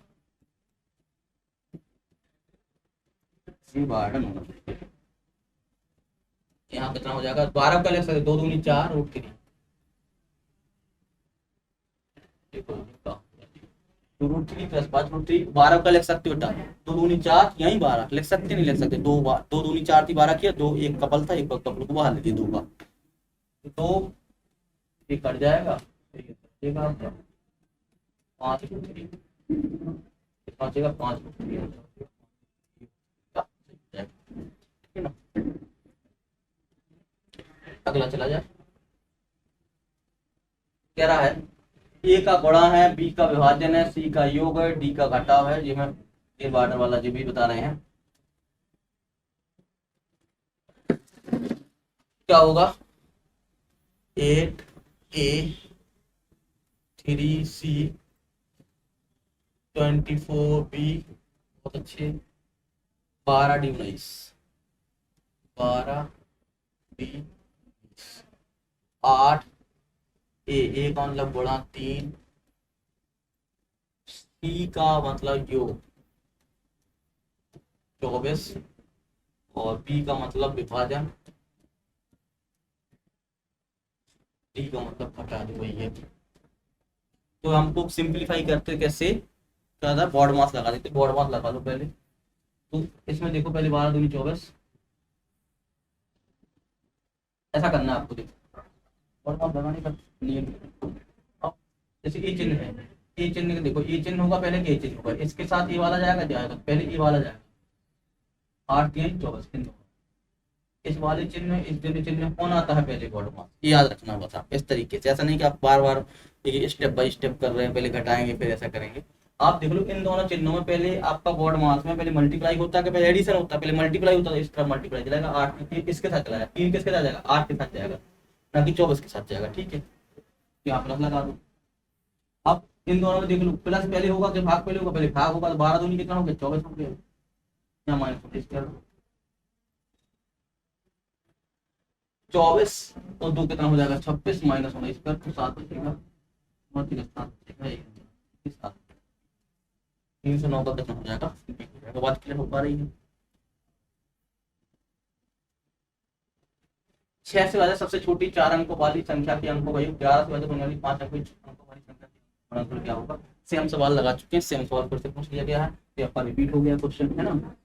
S1: यहाँ कितना हो जाएगा? 12 का ले सकते, 2 दूनी 4 रूट 3। तो रूट 3 प्लस 5 रूट 3, 12 का लिख सकते हो बेटा। 2 दूनी 4, यही 12 लिख सकते नहीं लिख सकते? 2 दूनी 4 थी, 12 किया, 2 एक कपल था, एक कपल को बाहर लिखिए 2 का, तो ये कट जाएगा, आपका 5 रूट 3 पहुंचेगा 5 रूट 3। अगला चला जाए, कह रहा है ए का गुणा है, बी का विभाजन है, सी का योग है, डी का घटाव है। ये मैं ये बॉर्डर वाला जो भी बता रहे हैं, क्या होगा? 8a 3c 24b, बहुत अच्छे, 12d 19, 12d 8 ए का मतलब गुणा 3, सी का मतलब योग 24, और बी का मतलब विभाजन, डी का मतलब घटा दो, वही है। तो हमको सिंपलीफाई करते कैसे? क्या था? बॉर्ड मास लगा देते, बॉर्ड मास लगा लो पहले। तो इसमें देखो पहले 12 दूनी 24, ऐसा करना है आपको। देखो बॉर्ड मास लगाने का नियम, जैसे ए चिन्ह है, ए चिन्ह देखो, ए चिन्ह होगा पहले के ए चिन्ह होगा, इसके साथ ए वाला जाएगा, पहले ए वाला जाएगा। 8 3 24 इस वाले चिन्ह इस चिन्ह कौन आता है? पहले बॉर्ड मास। ये याद रखना होगा था इस तरीके से, ऐसा नहीं कि आप बार बार स्टेप बाय स्टेप कर रहे हैं, पहले घटाएंगे फिर ऐसा करेंगे। आप देख लो इन दोनों चिन्हों में पहले आपका गॉड मास में पहले मल्टीप्लाई होता है कि पहले एडिशन होता है, पहले मल्टीप्लाई होता है, इस तरह मल्टीप्लाई चलेगा 8 इसके साथ चलाएगा, 3 किसके साथ जाएगा 8 के साथ जाएगा, ना कि 24 के साथ जाएगा। ठीक है, यहाँ प्लस लगा दो। अब इन दोनों में देख लो प्लस पहले होगा कि भाग पहले होगा, पहले भाग होगा तो 12 दूनी कितना हो गया 24 हो गया, या माइनस 24 और 2 कितना हो जाएगा 26 माइनस होना इस पर तो 7 बचेगा और 7 बचेगा 309 का कितना हो जाएगा, बात क्लियर हो पा रही है। 6 से ज्यादा सबसे छोटी 4 अंकों वाली संख्या के अंकों का योग, 11 से ज्यादा होने वाली 5 अंकों वाली संख्या के गुणनफल क्या होगा। सेम सवाल लगा चुके हैं, सेम सवाल फिर से पूछ लिया गया है, ये आपका रिपीट हो गया क्वेश्चन है ना,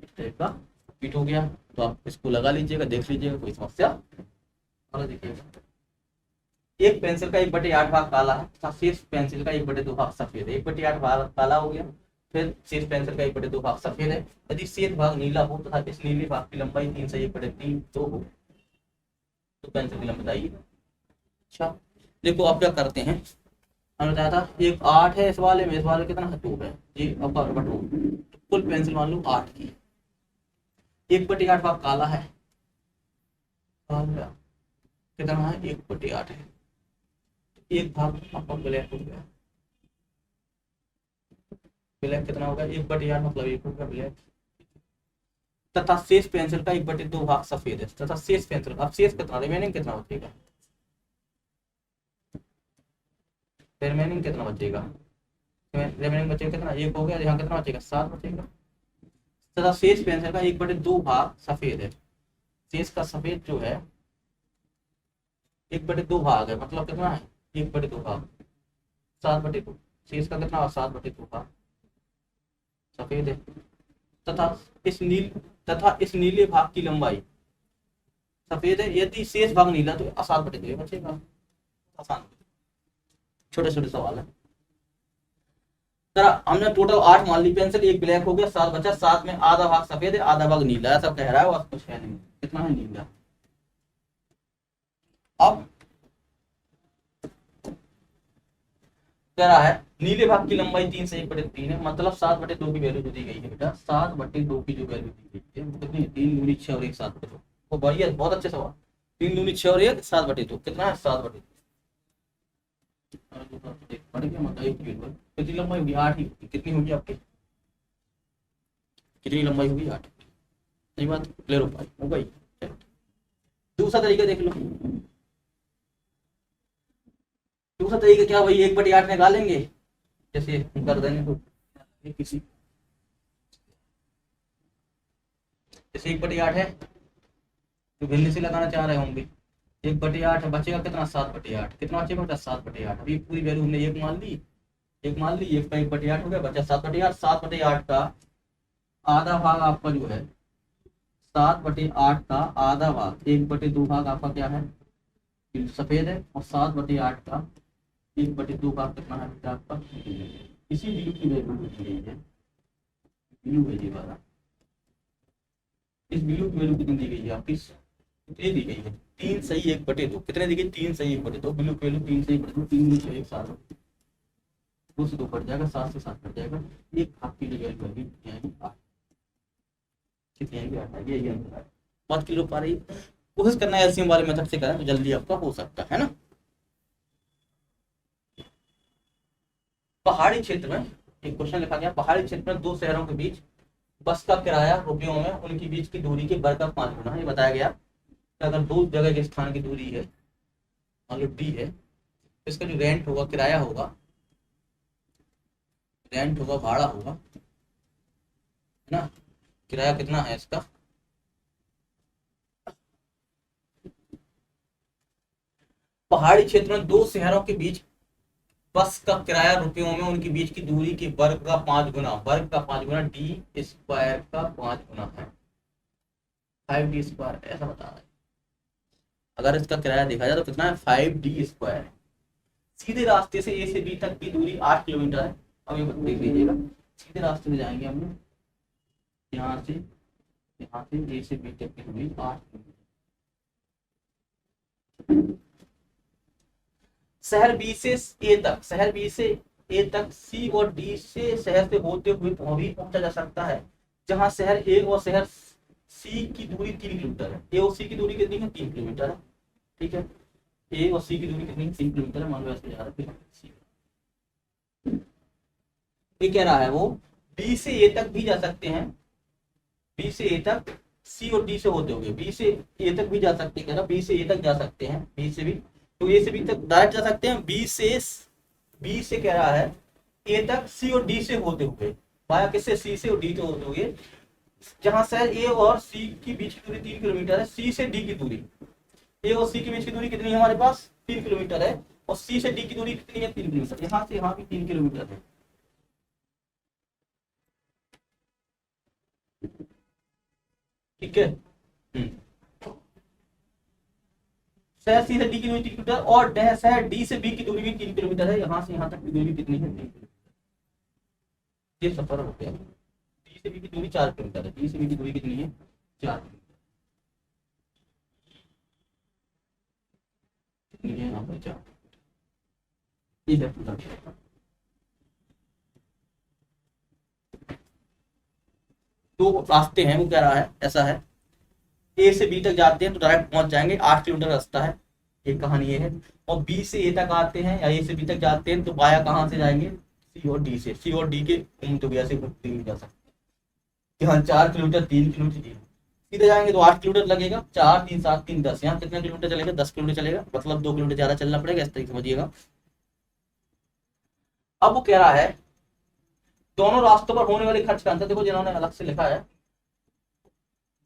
S1: इस टाइप का रिपीट हो गया, तो आप इसको लगा लीजिएगा, देख लीजिएगा कोई समस्या। और देखिएगा एक पेंसिल का 1/8 भाग काला है, शेष पेंसिल का 1/2 भाग सफेद है। 1/8 भाग काला हो गया, फिर शेष पेंसिल का 1/2 भाग सफेद है। यदि शेष भाग नीला हो तथा इस नीले भाग की लंबाई 3 से 1/3 तो हो, तो पेंसिल की लंबाई। अच्छा देखो आप क्या करते हैं, हमने बताया था एक 8 है इस वाले में, इस वाले कितना है 2 है, ये आपका बटो कुल पेंसिल मान लो 8 की, 1/8 भाग काला है, कितना है 1/8 है, एक भाग आपका ब्लैक हो गया, ब्लैक कितना होगा 1/8 मतलब 1 होगा ब्लैक, तथा शेष पेंसिल का 1/2 भाग सफेद है, तथा शेष पेंसिल अब शेष कितना रिमेनिंग कितना बचेगा, रिमेनिंग कितना बचेगा, रिमेनिंग बचेगा कितना 1 हो गया, यहाँ कितना बचेगा 7 बचेगा, तथा शेष पेंसिल का 1/2 भाग सफेद है, शेष का सफेद जो है 1/2 भाग है, मतलब कितना है 1/2 भाग 7/2, शेष का कितना 7/2 भाग सफेद है, तथा इस नीले भाग की लंबाई सफेद है, यदि शेष भाग नीला तो 7/2 बचेगा। आसान छोटे छोटे सवाल है। जरा हमने टोटल 8 मान ली पेंसिल, एक ब्लैक हो गया 7 बचा, 7 में आधा भाग सफेद है आधा भाग नीला है, सब कह रहा है और कुछ है नहीं, कितना है नीला। अब कह रहा है नीले भाग की लंबाई 3 से 1/3 है, मतलब 7/2 की वैल्यू जो दी गई है बेटा, 7/2 की जो वैल्यू दी गई है कितनी 3 दूनी 6 और 1 7/2, वो बढ़िया बहुत अच्छे सवाल, 3 दूनी 6 और 1 7/2 कितना है 7/2, कितनी लंबाई होगी 8 ही, कितनी होगी आपकी कितनी लंबाई होगी 8, सही बात क्लियर हो गई। दूसरा तरीका देख लो, दूसरा तरीका क्या भाई 1/8 निकालेंगे, जैसे कर देंगे तो किसी जैसे 1/8 है तो भिन्न से लगाना चाह रहे होंगे, 1/8 बचेगा कितना 7/8, कितना बचेगा बेटा 7/8, अभी पूरी वैल्यू हमने एक मान ली, एक मान ली, एक का 1/8 हो गया, बचा 7/8, 7/8 का आधा भाग आपका जो है 7/8 का आधा भाग 1/2 भाग आपका क्या है सफेद है, और 7/8 का 1/2 भाग कितना है बेटा आपका, इसी बिंदु की वैल्यू दी गई है, बिंदु है ये वाला, इस बिंदु की वैल्यू कितनी दी गई है आपकी, कितनी दी गई है 3 सही 1/2, कितने दी गई 3 सही 1/2, बिंदु की वैल्यू 3 सही 1/2, 3 दूनी 6 1 7, 2 से 2 कट जाएगा, 7 से 7 कट जाएगा, एक भाग की जो वैल्यू आएगी कितनी 8, कितनी आएगी 8 आएगी, यही आंसर है। बात क्लियर हो पा रही है, कोशिश करना है एलसीएम वाले मेथड से करें तो जल्दी आपका हो सकता है ना। पहाड़ी क्षेत्र में एक क्वेश्चन लिखा गया, पहाड़ी क्षेत्र में 2 शहरों के बीच बस का किराया रुपयों में उनके बीच की दूरी के वर्ग का 5 गुना, ये बताया गया कि अगर 2 जगह के स्थान की दूरी है मान लो डी है, इसका जो रेंट होगा किराया होगा, रेंट होगा भाड़ा होगा है ना, किराया कितना है इसका, पहाड़ी क्षेत्र में 2 शहरों के बीच बस का किराया रुपयों में उनके बीच की दूरी के वर्ग का 5 गुना, वर्ग का 5 गुना डी स्क्वायर का 5 गुना है 5d² ऐसा बता रहा है। अगर इसका किराया देखा जाए तो कितना है 5d²। सीधे रास्ते से ए से बी तक की दूरी 8 किलोमीटर है, अब ये देख लीजिएगा, सीधे रास्ते से जाएंगे हम लोग, यहाँ से ए से बी तक की दूरी 8 किलोमीटर, शहर बी से ए तक, शहर बी से ए तक सी और डी से शहर से होते हुए भी पहुंचा जा सकता है, जहां शहर ए और शहर सी की दूरी 3 किलोमीटर है। ए और सी की दूरी कितनी है? 3 किलोमीटर है। ठीक है, ए और सी की दूरी कितनी है? 3 किलोमीटर है। मान लो ऐसे जा रहा है, ये कह रहा है वो बी से ए तक भी जा सकते हैं, बी से ए तक सी और डी से होते हुए बी से ए तक भी जा सकते हैं, कह रहा बी से ए तक जा सकते हैं, बी से भी, तो ए से बी तक डायरेक्ट जा सकते हैं, बी से कह रहा है ए तक सी और डी से होते हुए, पाया किससे? सी से और डी से होते हुए, जहां शहर ए और सी की बीच की दूरी 3 किलोमीटर है। सी से डी की दूरी, ए और सी के बीच की दूरी कितनी है हमारे पास? 3 किलोमीटर है, और सी से डी की दूरी कितनी है? 3 किलोमीटर। यहाँ से यहाँ भी 3 किलोमीटर है। ठीक है, शहर सी से डी की दूरी 3 किलोमीटर, और शहर डी से बी की दूरी भी 3 किलोमीटर है। यहाँ से यहाँ तक की दूरी कितनी है? 3 किलोमीटर। ये सफर हो गया। डी से बी की दूरी 4 किलोमीटर है। डी से बी की दूरी कितनी है? 4 किलोमीटर। यहाँ पर 4, ये है पूरा। दो रास्ते हैं, वो कह रहा है ऐसा है, ए से बी तक जाते हैं तो डायरेक्ट पहुंच जाएंगे, 8 किलोमीटर रास्ता है, एक कहानी ये है। और बी से ए तक आते हैं या ए से बी तक जाते हैं तो बाया कहाँ से जाएंगे? सी और डी से, सी और डी के घूमते हुए ऐसे घूमते हुए जा सकते हैं। यहाँ 4 किलोमीटर, 3 किलोमीटर, सीधे जाएंगे तो 8 किलोमीटर लगेगा। 4 3 7 3 10, यहाँ कितना किलोमीटर चलेगा? 10 किलोमीटर चलेगा, मतलब 2 किलोमीटर ज्यादा चलना पड़ेगा, इस तरीके समझिएगा। अब वो कह रहा है दोनों रास्तों पर होने वाले खर्च का अंतर, देखो जिन्होंने अलग से लिखा है,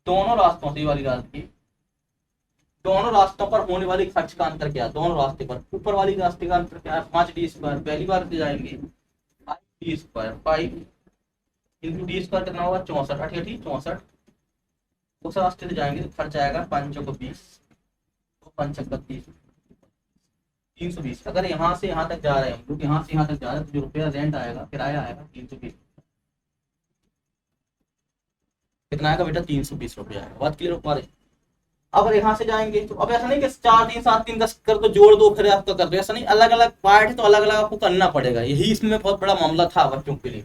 S1: दोनों रास्तों से वाली रास्ते, दोनों रास्तों पर होने वाले खर्च का अंतर क्या है? दोनों रास्ते पर, ऊपर वाली रास्ते का अंतर क्या है? 5d², पहली बार से जाएंगे 5d², 5 इंटू d² कितना होगा? 64, 64। उस रास्ते से जाएंगे तो खर्च आएगा 5 चौको 20, 5 चक्का 30, 320। अगर यहाँ से यहाँ तक जा रहे हैं हम लोग, यहाँ से यहाँ तक जा रहे हैं तो जो रुपया रेंट आएगा, किराया आएगा 320। कितना आएगा बेटा? 320 रुपया आएगा। बात क्लियर हो पा रही? अब यहाँ से जाएंगे तो अब ऐसा नहीं कि 4 3 7 3 10 कर तो जोड़ दो फिर आपका कर दो, ऐसा नहीं, अलग अलग पार्ट है तो अलग अलग आपको करना पड़ेगा। यही इसमें बहुत बड़ा मामला था बच्चों के लिए।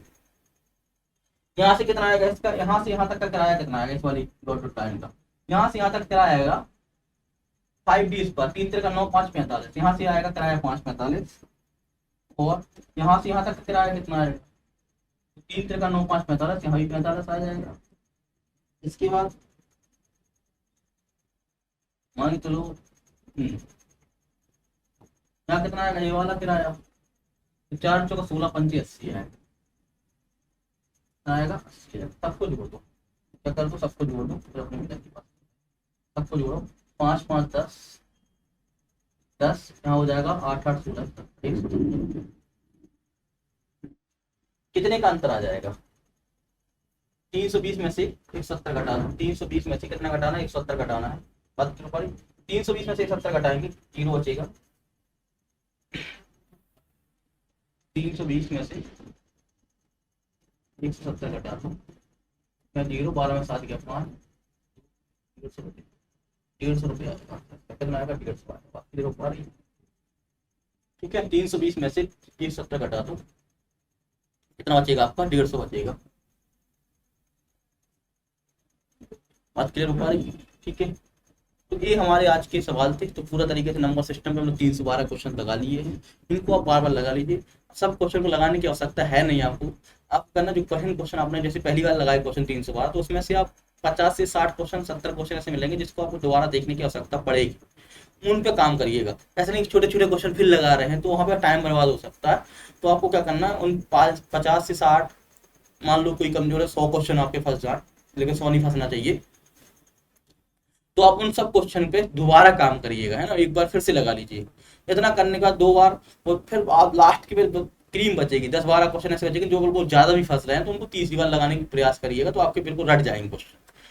S1: यहाँ से कितना आएगा इसका? यहाँ से यहाँ तक का किराया कितना आएगा इस वाली डॉट टाइम का? यहाँ से यहाँ तक किराया आएगा 5d², 3 3 का 9, 5 45। यहाँ से आएगा किराया 5 45, और यहाँ से यहाँ तक किराया कितना आएगा? 3 3 का 9, 5 45, यहाँ भी 45 आ जाएगा। इसके बाद मान के चलो यहाँ कितना आएगा? ये वाला किराया 4 चौका 16, 5 80 आएगा 80। सबको जोड़ दो, क्या कर दो? सबको जोड़ दो, फिर अपने मित्र के पास सबको जोड़ो। 5 5 10 10, यहाँ हो जाएगा 8 8 16, 170। कितने का अंतर आ जाएगा? 320 में से 170 घटाना, 320 में से कितना घटाना? 170 घटाना है। बात क्यों पड़ी? 320 में से 170 घटाएंगे, 0 बचेगा। 320 में से 170 घटा दो, 0, 12 में 7 गया 5, 150 रुपये आएगा। कितना आएगा? 150 आएगा। बात क्लियर हो पा रही है? ठीक है, 320 में से 170 घटा दो, कितना बचेगा आपका? 150 बचेगा। बात क्लियर हो पा रही है? ठीक है, तो ये हमारे आज के सवाल थे। तो पूरा तरीके से नंबर सिस्टम पे हमने 312 क्वेश्चन लगा लिए हैं। इनको आप बार बार लगा लीजिए। सब क्वेश्चन को लगाने की आवश्यकता है नहीं आपको। आप करना जो क्वेश्चन आपने जैसे पहली बार लगाए क्वेश्चन 312, तो उसमें से आप 50 से 60 क्वेश्चन, 70 क्वेश्चन ऐसे मिलेंगे जिसको आपको दोबारा देखने की आवश्यकता पड़ेगी। उन पे काम करिएगा। ऐसा नहीं छोटे छोटे क्वेश्चन फिर लगा रहे हैं तो वहाँ पर टाइम बर्बाद हो सकता है। तो आपको क्या करना है, उन 50 से 60, मान लो कोई कमजोर है 100 क्वेश्चन आपके फंस जाए, लेकिन 100 नहीं फंसना चाहिए, तो आप उन सब क्वेश्चन पे दोबारा काम करिएगा, है ना। एक बार फिर से लगा लीजिए। इतना करने का 2 बार, और फिर आप लास्ट की क्रीम बचेगी। 10 12 क्वेश्चन ऐसे बचेंगे जो बिल्कुल ज्यादा भी फंस रहे हैं, तो उनको तीसरी बार लगाने की प्रयास करिएगा, तो आपके बिल्कुल रट जाएंगे क्वेश्चन।